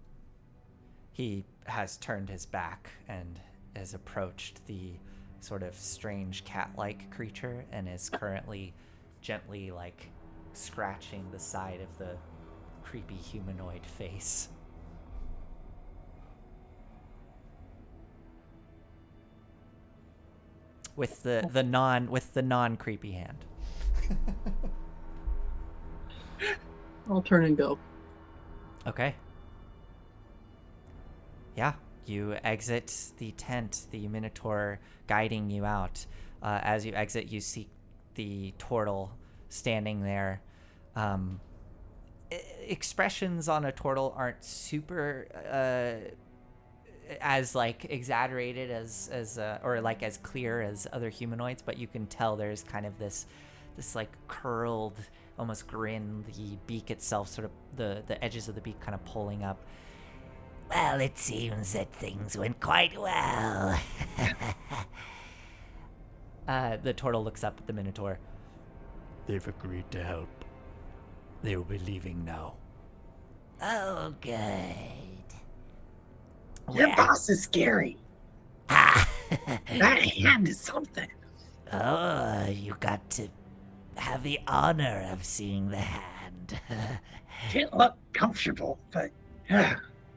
He has turned his back and has approached the sort of strange cat-like creature and is currently gently, like, scratching the side of the creepy humanoid face. With the non creepy hand. I'll turn and go. Okay. Yeah, you exit the tent, the Minotaur guiding you out. As you exit, you see the turtle standing there. Expressions on a turtle aren't super as like exaggerated as or like as clear as other humanoids, but you can tell there's kind of this like curled, almost grin, the beak itself, sort of the edges of the beak kind of pulling up. Well, it seems that things went quite well. The turtle looks up at the Minotaur. They've agreed to help. They will be leaving now. Oh, good. Your Well, boss is scary. ah, That hand is something. oh, you got to have the honor of seeing the hand. Didn't look comfortable, but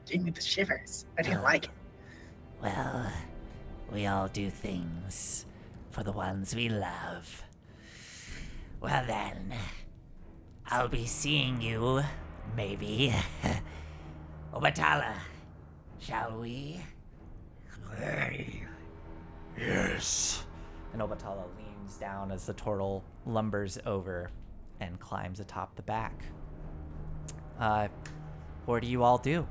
gave me the shivers. I didn't like it. Well, we all do things for the ones we love. Well then, I'll be seeing you, maybe. Obatala, shall we? Yes. And Obatala leans down as the turtle lumbers over and climbs atop the back. What do you all do? .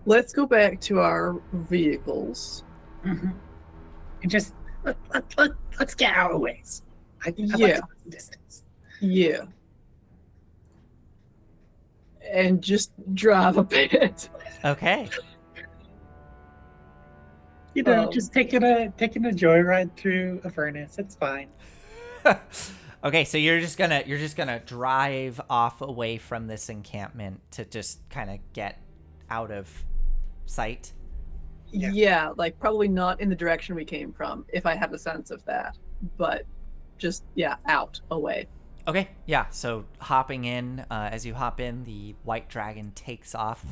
let's go back to our vehicles. Mm-hmm. And just let's get out of ways. I'd like Yeah. to put distance. Yeah. And just drive a bit. Okay. You know, just taking a joyride through Avernus. It's fine. Okay, so you're just gonna drive off away from this encampment to just kind of get out of sight. Yeah. Yeah, like probably not in the direction we came from, if I have a sense of that. But just, yeah, out, away. Okay, yeah. So hopping in, as you hop in, the white dragon takes off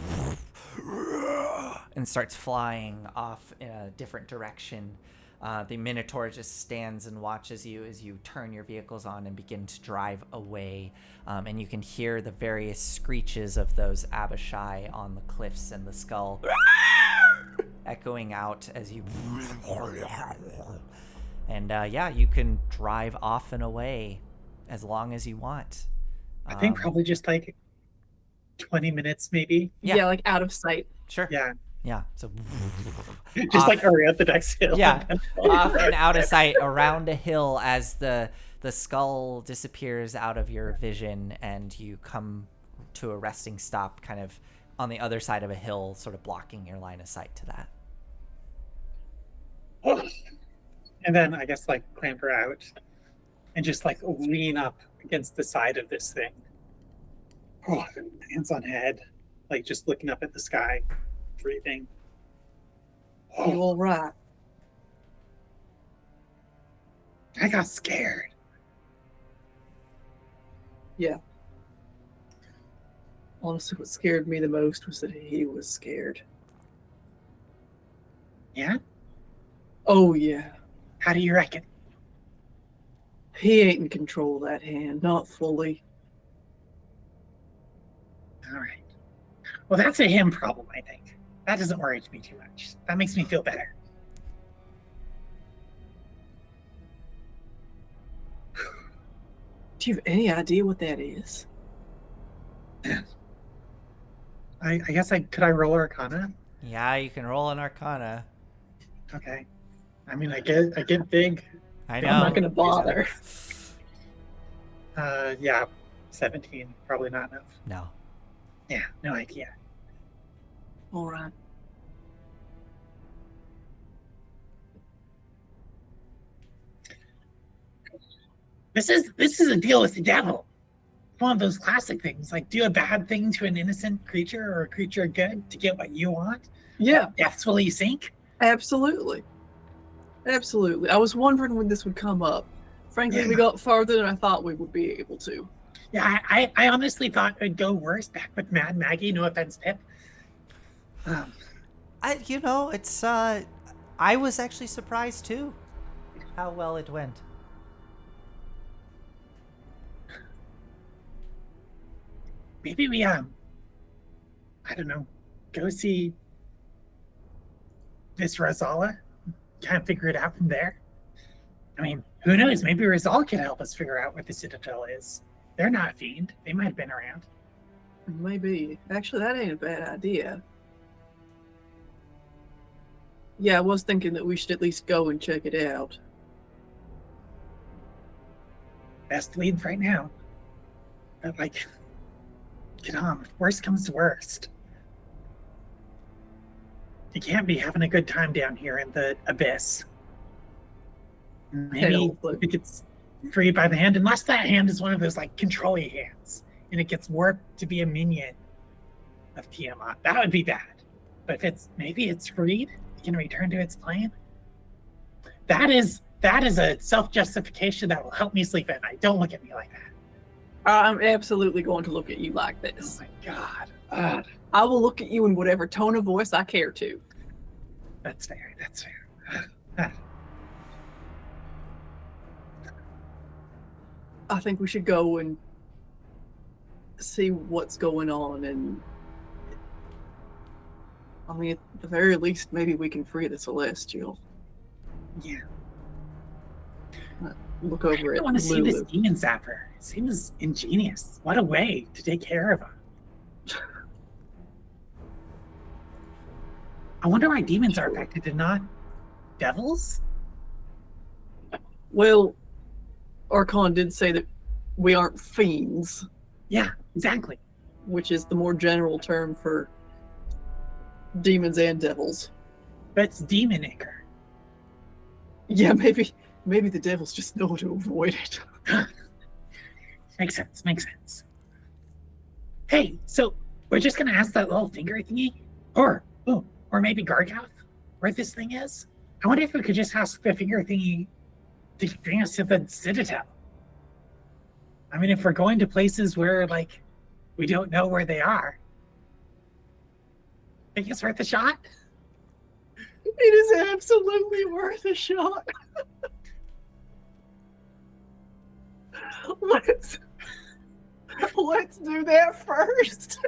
and starts flying off in a different direction. The Minotaur just stands and watches you as you turn your vehicles on and begin to drive away. And you can hear the various screeches of those Abishai on the cliffs and the skull echoing out as you... And yeah, you can drive off and away as long as you want. I think probably just like 20 minutes, maybe. Yeah. Like out of sight. Sure. Yeah. Yeah. So Just off- like hurry up the next hill. yeah, off and out of sight around a hill as the skull disappears out of your vision, and you come to a resting stop kind of on the other side of a hill, sort of blocking your line of sight to that. And then I guess like clamber out and just like lean up against the side of this thing. Oh, hands on head, like just looking up at the sky, breathing. You all right? I got scared. Yeah. Honestly, what scared me the most was that he was scared. Yeah? Oh, yeah. How do you reckon? He ain't in control of that hand, not fully. All right. Well, that's a him problem, I think. That doesn't worry me too much. That makes me feel better. Do you have any idea what that is? I guess could I roll Arcana? Yeah, you can roll an Arcana. Okay. I mean, I get big. I I'm know. not going to bother. Yeah, 17. Probably not enough. No. Yeah, no idea. All right. This is a deal with the devil. One of those classic things, like do a bad thing to an innocent creature or a creature good to get what you want. Yeah, Death's will you sink? absolutely. Absolutely. I was wondering when this would come up. Frankly, Yeah. we got farther than I thought we would be able to. Yeah, I honestly thought it'd go worse back with Mad Maggie. No offense, Pip. It's I was actually surprised too how well it went. Maybe we I don't know, go see this Rosala, kind of figure it out from there. I mean, who knows? Maybe Rosal can help us figure out what the Citadel is. They're not fiend. They might have been around. Maybe. Actually, that ain't a bad idea. Yeah, I was thinking that we should at least go and check it out. Best lead right now. But like, get on. If worst comes to worst, you can't be having a good time down here in the abyss. Maybe Hell, but- it gets freed by the hand, unless that hand is one of those like control-y hands, and it gets warped to be a minion of Tiamat. That would be bad. But if maybe it's freed, it can return to its plane. That is a self-justification that will help me sleep at night. Don't look at me like that. I'm absolutely going to look at you like Oh this. my god. I will look at you in whatever tone of voice I care to. That's fair. That's fair. I think we should go and see what's going on, and I mean, at the very least, maybe we can free the Celestial. Yeah. Look over I at want to see this Lulu. demon zapper. Seems ingenious. What a way to take care of him. I wonder why demons are affected and not devils? Well, Arkhan did say that we aren't fiends, Yeah, exactly. which is the more general term for demons and devils. That's demon acre. Yeah, maybe the devils just know to avoid it. Makes sense. Hey, so we're just gonna ask that little finger thingy? Or maybe Gargoth, where this thing is? I wonder if we could just ask the finger thingy to bring us to the Citadel. I mean, if we're going to places where, like, we don't know where they are, I think it's worth a shot. It is absolutely worth a shot. Let's do that first.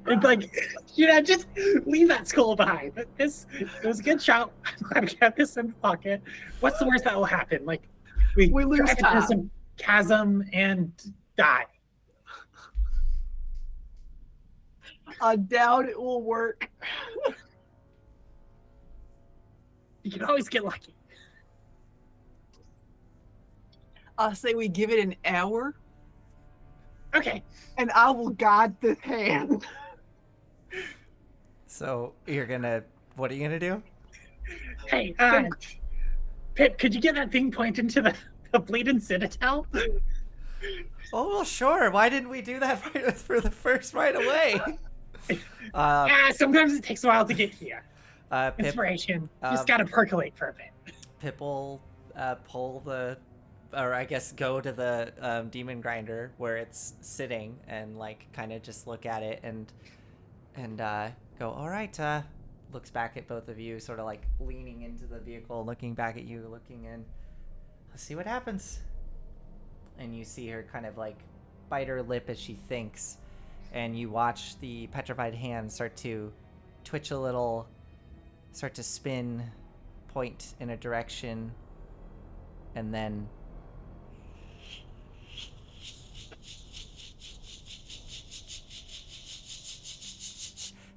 And like, just leave that skull behind. But it was a good shot. I'm glad we got this in the pocket. What's the worst that will happen? Like, we lose drive into time. some chasm and die. I doubt it will work. You can always get lucky. I say we give it an hour, Okay. and I will guide the hand. So what are you gonna do? Hey, Pip, could you get that thing pointing to the Bleeding Citadel? Oh, well, sure. Why didn't we do that for the first right away? Sometimes it takes a while to get here. Pip Inspiration. Just gotta percolate for a bit. will pull or I guess go to the demon grinder where it's sitting and like kind of just look at it and go, all right. Looks back at both of you, sort of like leaning into the vehicle, looking back at you, looking in. Let's see what happens. And you see her kind of like bite her lip as she thinks, and you watch the petrified hand start to twitch a little, start to spin, point in a direction, and then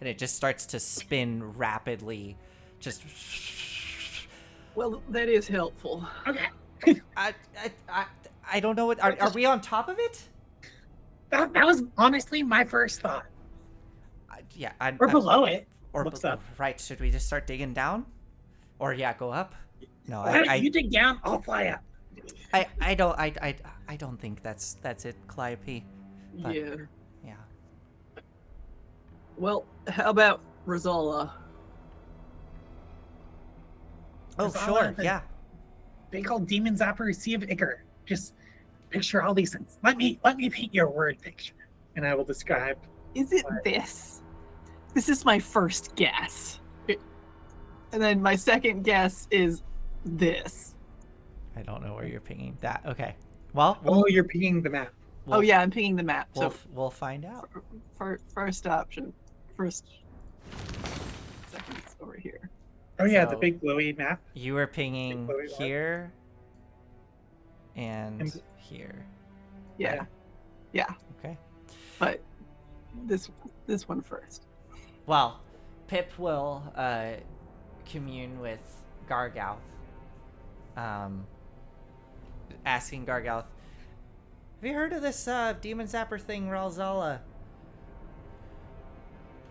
it just starts to spin rapidly. Just Well, that is helpful. Okay. I don't know what are we on top of it? That was honestly my first thought. Yeah, Or below it. or Looks below. up. Right? Should we just start digging down, or go up? No, Why don't you dig down? I'll fly up. I don't think that's it, Calliope. But, Yeah. Yeah. Well, how about Rosala? Oh, It's all sure. over. Yeah. Big old demon zapper, Sea of Ichor. Just picture all these things. Let me paint your word picture, and I will describe. Is it this? This is my first guess. And then my second guess is this. I don't know where you're pinging that. Okay. Well, Oh, you're picking the map. Oh yeah, I'm pinging the map. We'll, So we'll find out. first option. Second's over here. Oh yeah, So- the big glowy map. You were pinging Wait, what? here and And- here. Yeah. Okay. But this one first. Well, Pip will commune with Gargouth, asking Gargouth, "Have you heard of this demon zapper thing, Ralzala?"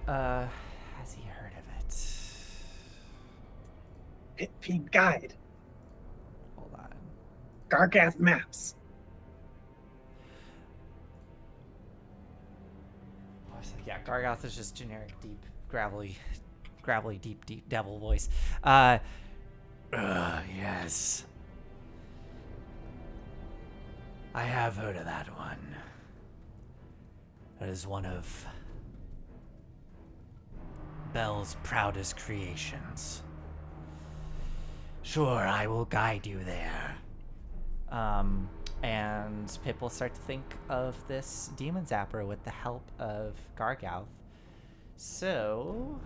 Has he heard of it? Pin guide. Hold on. Gargath maps. I was like, yeah, Gargouth is just generic, deep, gravelly, deep devil voice. Yes. I have heard of that one. That is one of Belle's proudest creations. Sure, I will guide you there. And Pip will start to think of this demon zapper with the help of Gargouth. So...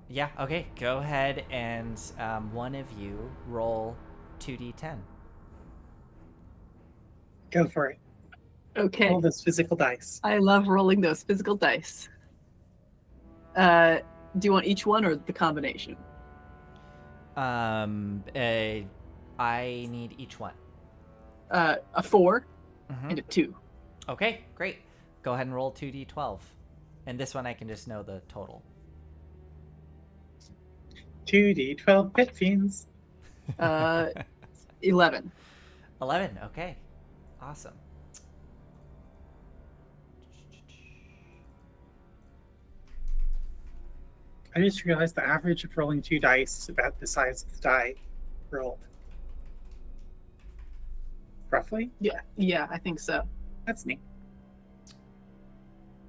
yeah, okay, go ahead and one of you roll 2d10. Go for it. Okay. All those physical dice. I love rolling those physical dice. Do you want each one or the combination? I need each one. A 4 Mhm. and a 2. Okay, great. Go ahead and roll 2d12. And this one I can just know the total. 2d12 pit fiends. 11. 11, okay. Awesome. I just realized the average of rolling 2 dice is about the size of the die rolled. Roughly? Yeah, I think so. That's neat.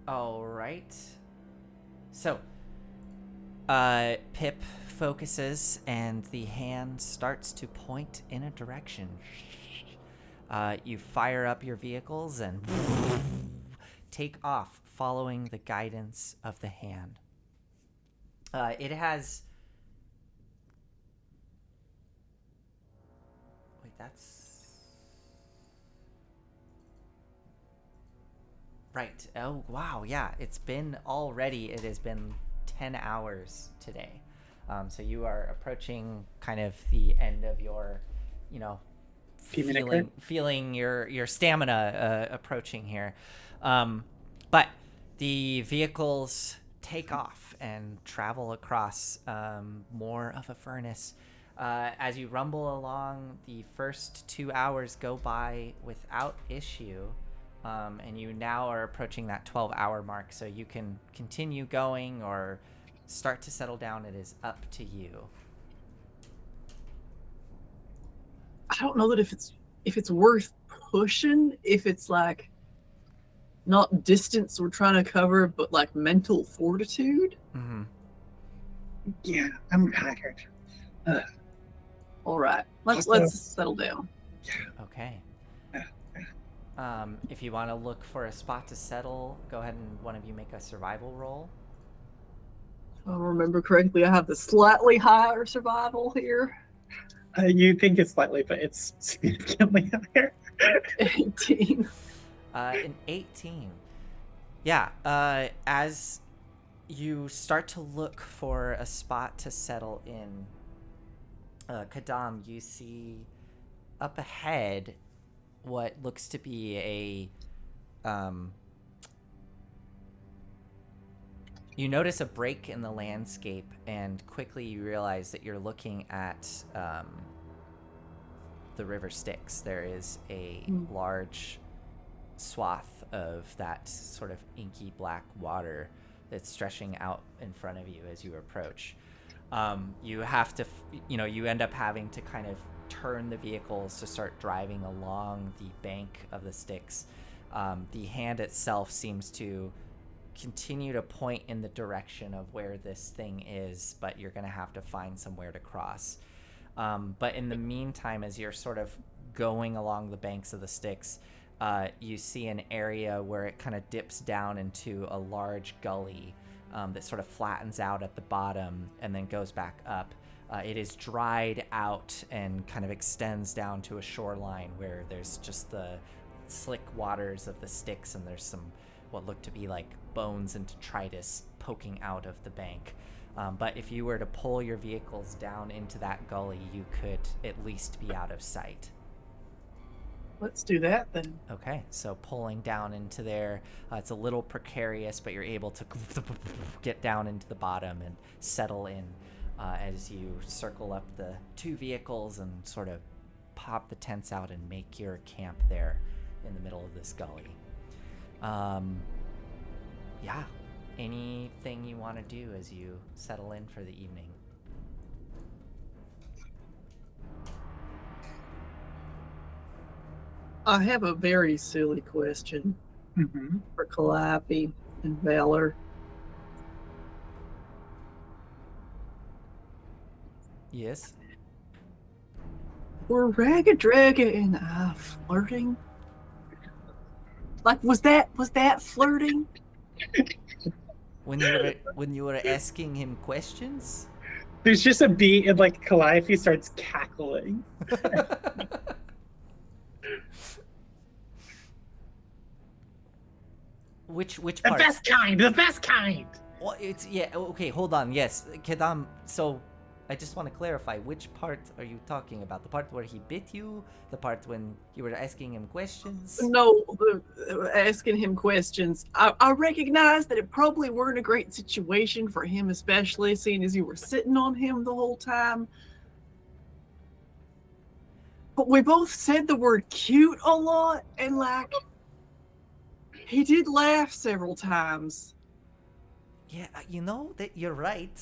All right. So, Pip focuses and the hand starts to point in a direction. You fire up your vehicles and take off following the guidance of the hand. It has... Wait, that's... Right. Oh, wow. Yeah, it has been 10 hours today. So you are approaching kind of the end of your, feeling your stamina approaching here. But the vehicles take off and travel across more of a furnace. As you rumble along, the first 2 hours go by without issue. And you now are approaching that 12-hour mark, so you can continue going or start to settle down. It is up to you. I don't know that if it's worth pushing, if it's like not distance we're trying to cover, but like mental fortitude. Mm-hmm. Yeah, I'm tired. All right, let's settle down. Okay. If you want to look for a spot to settle, go ahead and one of you make a survival roll. If I remember correctly, I have the slightly higher survival here. You think it's slightly, but it's significantly higher. 18. An 18. Yeah, as you start to look for a spot to settle in, Kadam, you see up ahead what looks to be you notice a break in the landscape, and quickly you realize that you're looking at the river Styx. There is a large swath of that sort of inky black water that's stretching out in front of you as you approach. You have to, you end up having to kind of turn the vehicles to start driving along the bank of the Styx. The hand itself seems to continue to point in the direction of where this thing is, but you're going to have to find somewhere to cross. But in the meantime, as you're sort of going along the banks of the Styx, you see an area where it kind of dips down into a large gully that sort of flattens out at the bottom and then goes back up. It is dried out and kind of extends down to a shoreline where there's just the slick waters of the Styx, and there's some what look to be like bones and detritus poking out of the bank. But if you were to pull your vehicles down into that gully, you could at least be out of sight. Let's do that then. Okay, so pulling down into there, it's a little precarious, but you're able to get down into the bottom and settle in as you circle up the two vehicles and sort of pop the tents out and make your camp there in the middle of this gully. Yeah, anything you want to do as you settle in for the evening? I have a very silly question for Calliope and Valor. Yes? Were Ragadraga and I flirting? Like, was that flirting? When you were asking him questions? There's just a beat, and like Calliope starts cackling. which The part? best kind. The best kind. Well, it's yeah. Okay, hold on. Yes, Kedam. So, I just want to clarify. Which part are you talking about? The part where he bit you? The part when you were asking him questions? No, asking him questions. I recognize that it probably weren't a great situation for him, especially seeing as you were sitting on him the whole time. But we both said the word cute a lot, and like, he did laugh several times. Yeah, you know that you're right.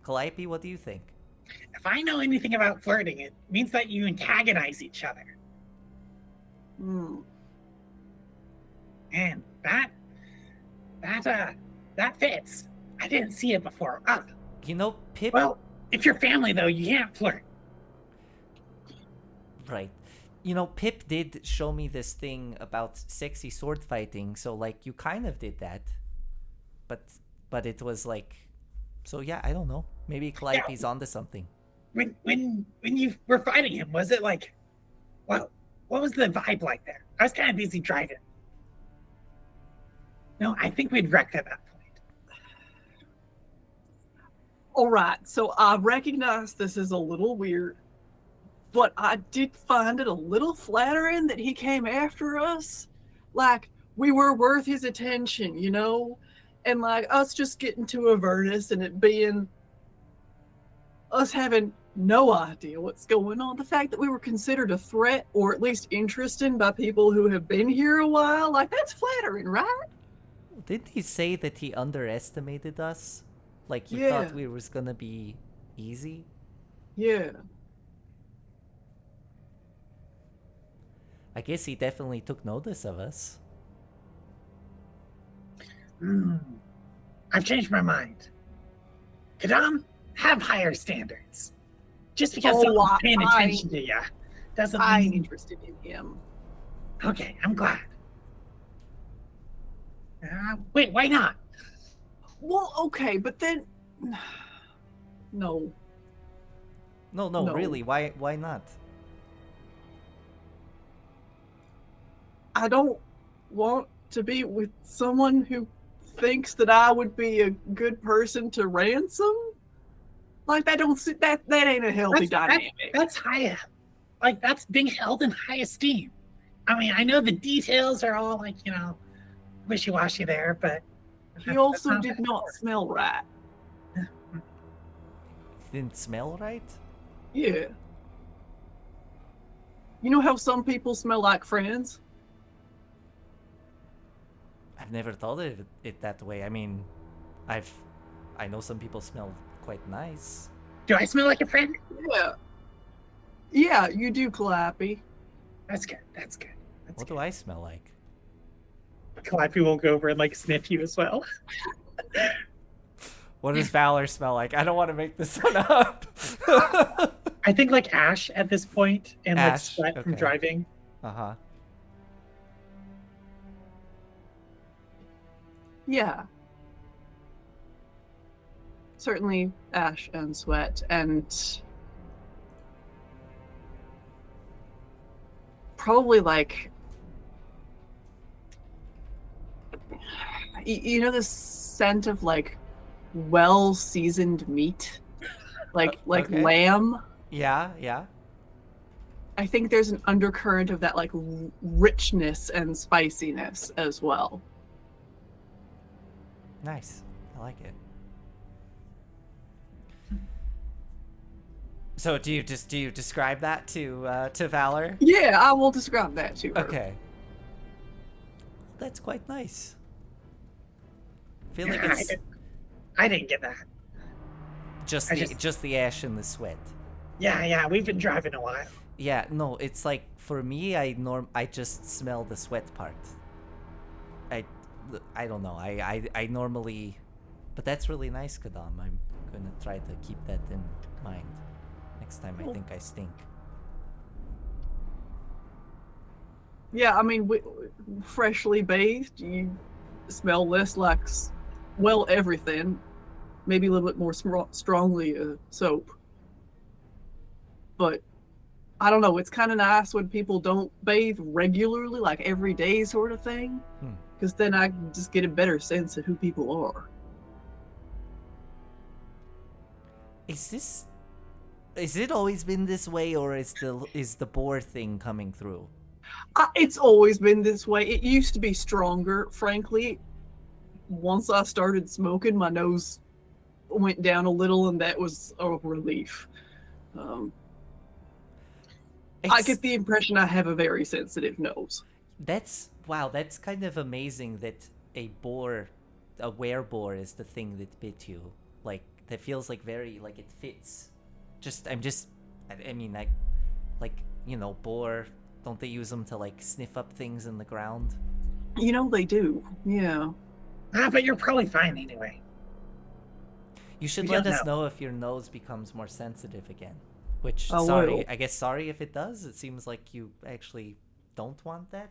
Calliope, what do you think? If I know anything about flirting, it means that you antagonize each other. Hmm. And that fits. I didn't see it before. You know, Pip. Well, if you're family though, you can't flirt. Right. You know, Pip did show me this thing about sexy sword fighting, so like you kind of did that. But it was like, so yeah, I don't know. Maybe Calliope's onto something. When you were fighting him, was it like, what was the vibe like there? I was kind of busy driving. No, I think we'd wrecked at that point. All right, so I recognize this is a little weird, but I did find it a little flattering that he came after us. Like, we were worth his attention, you know? And like us just getting to Avernus and it being us having no idea what's going on. The fact that we were considered a threat or at least interesting by people who have been here a while, like that's flattering, right? Didn't he say that he underestimated us? Like he Yeah. thought we was gonna be easy? Yeah. I guess he definitely took notice of us. I've changed my mind. Kadam, have higher standards. Just because Oh, someone's paying attention to you doesn't I'm mean... interested in him. Okay, I'm glad. Wait, why not? Well, okay, but then no. No, No. really, why not? I don't want to be with someone who thinks that I would be a good person to ransom. Like that ain't a healthy dynamic. That's high. Like that's being held in high esteem. I mean, I know the details are all like, wishy-washy there, but He also did not smell right. Didn't smell right? Yeah. You know how some people smell like friends? I've never thought of it that way. I mean, I know some people smell quite nice. Do I smell like a friend? Yeah. Yeah, you do, Calliope. That's good. That's good. What do I smell like? Calliope will go over and like sniff you as well. What does Valor smell like? I don't want to make this one up. I think like ash at this point and like Ash, sweat from okay. driving. Uh-huh. Yeah. Certainly ash and sweat and probably like you know the scent of like well seasoned meat like Okay. lamb. Yeah. I think there's an undercurrent of that like richness and spiciness as well. Nice. I like it. So do you describe that to Valor? Yeah, I will describe that to her. Okay. That's quite nice. I feel like Yeah, it's I didn't get that. just I just the ash and the sweat. Yeah, we've been driving a while. Yeah, no, it's like for me I just smell the sweat part. I don't know. I normally, but that's really nice, Kadam. I'm gonna try to keep that in mind next time I think I stink. Yeah, I mean, freshly bathed, you smell less like, well, everything. Maybe a little bit more strongly soap. But I don't know. It's kind of nice when people don't bathe regularly, like every day sort of thing. Because then I can just get a better sense of who people are. Is it always been this way, or is the boar thing coming through? It's always been this way. It used to be stronger, frankly. Once I started smoking, my nose went down a little, and that was a relief. I get the impression I have a very sensitive nose. That's kind of amazing that a wereboar is the thing that bit you. Like, that feels like very, like, it fits. I mean, like, you know, boar, don't they use them to, like, sniff up things in the ground? You know, they do, yeah. But you're probably fine anyway. You should let us know if your nose becomes more sensitive again. Which, will. I guess sorry if it does. It seems like you actually don't want that.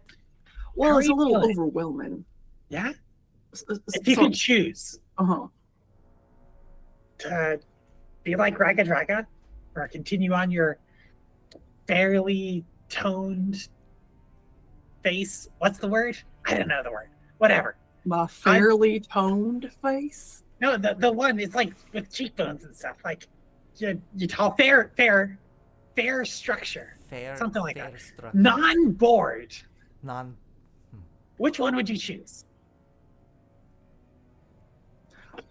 Well, it's a little overwhelming. Yeah? If you could choose to be like Raga Draga or continue on your fairly toned face. What's the word? I don't know the word. Whatever. My fairly toned face? No, the one, it's like with cheekbones and stuff. Like, you tall, fair structure. Something like that. Structure. Non-bored. Non. Which one would you choose?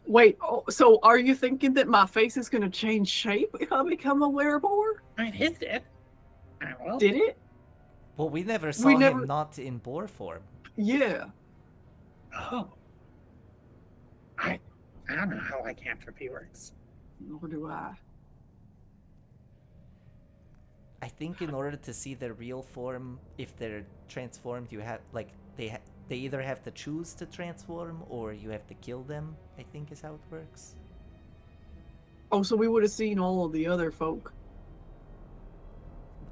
Wait, so are you thinking that my face is going to change shape if I become a wereboar? I mean, his did. Well, did it? Well, we never saw him not in boar form. Yeah. Oh. I don't know how lycanthropy works. Nor do I. I think in order to see their real form, if they're transformed, you have, like, they either have to choose to transform or you have to kill them, I think is how it works. Oh, so we would have seen all of the other folk.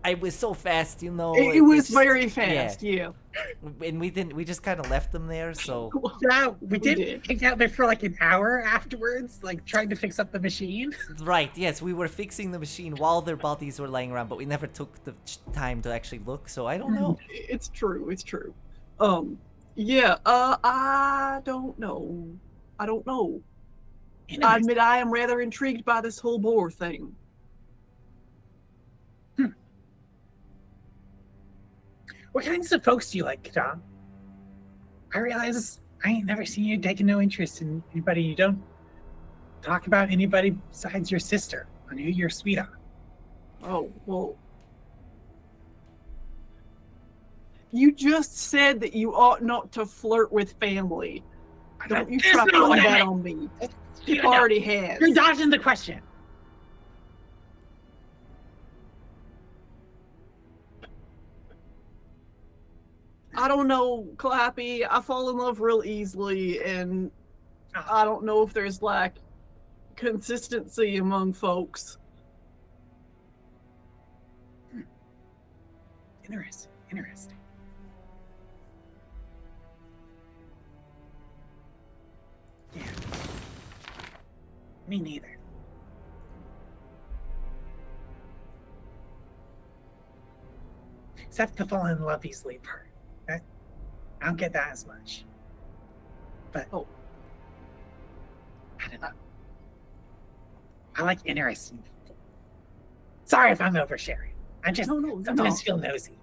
I was so fast, you know. It was very fast, yeah. And we just kind of left them there, so. Yeah, we did hang out there for like an hour afterwards, like trying to fix up the machine. Right, yes, we were fixing the machine while their bodies were lying around, but we never took the time to actually look, so I don't know. It's true. Yeah, I don't know. I admit I am rather intrigued by this whole boar thing. What kinds of folks do you like, Tom? I realize I ain't never seen you taking no interest in anybody. You don't talk about anybody besides your sister on who you're sweet on. Oh, well. You just said that you ought not to flirt with family. Don't you try to put that on me. He already has. You're dodging the question. I don't know, Clappy. I fall in love real easily, and I don't know if there's, like, consistency among folks. Interesting. Yeah. Me neither. Except the fall in love easily part. I don't get that as much. But I don't know. I like interesting people. Sorry if I'm oversharing. I just sometimes feel nosy.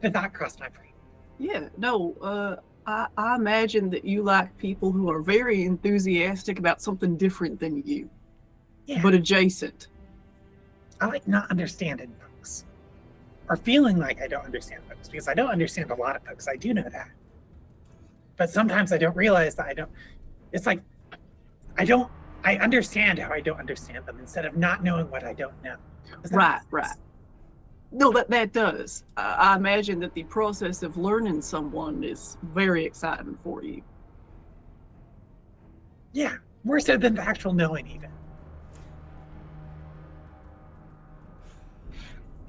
The thought crossed my brain. Yeah, no, I imagine that you like people who are very enthusiastic about something different than you. Yeah. But adjacent. I like not understanding folks. Or feeling like I don't understand folks, because I don't understand a lot of folks. I do know that. But sometimes I don't realize that I don't. It's like I understand how I don't understand them instead of not knowing what I don't know. Right. No, that does. I imagine that the process of learning someone is very exciting for you. Yeah, more so than the actual knowing even.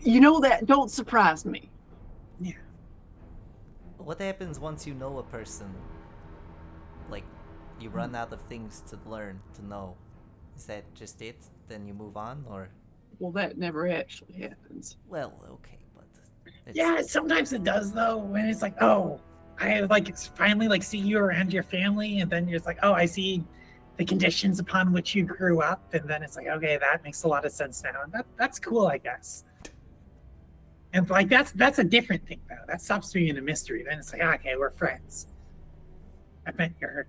You know, that don't surprise me. Yeah. What happens once you know a person? Like, you run out of things to learn, to know. Is that just it? Then you move on, or? Well, that never actually happens. Well, okay. Yeah, sometimes it does though. When it's like, oh, I like finally like see you around your family, and then you're just like, oh, I see the conditions upon which you grew up, and then it's like, okay, that makes a lot of sense now. And that's cool, I guess. And like that's a different thing though. That stops being a mystery. Then it's like, okay, we're friends. I met your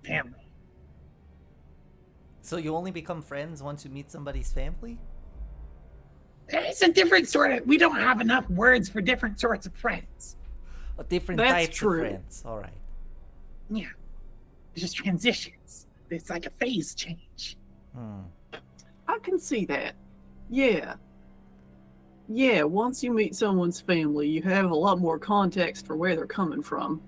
family. So you only become friends once you meet somebody's family? It's a different sort of. We don't have enough words for different sorts of friends. Different That's types true. of friends. All right. Yeah, it's just transitions. It's like a phase change. I can see that. Yeah. Yeah, once you meet someone's family, you have a lot more context for where they're coming from.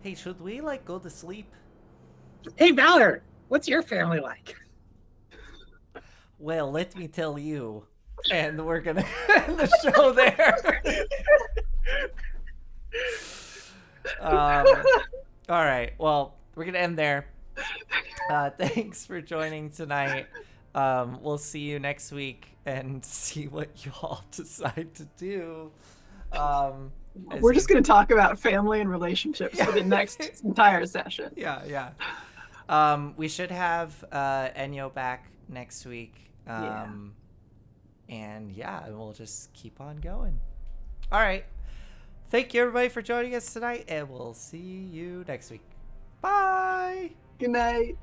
Hey, should we like go to sleep? Hey, Valor, what's your family like? Well, let me tell you. And we're gonna end the show there. All right. Well, we're gonna end there. Thanks for joining tonight. We'll see you next week and see what you all decide to do. We're just going to talk about family and relationships for the next entire session. Yeah. We should have Enyo back next week. And yeah, we'll just keep on going. All right. Thank you, everybody, for joining us tonight, and we'll see you next week. Bye. Good night.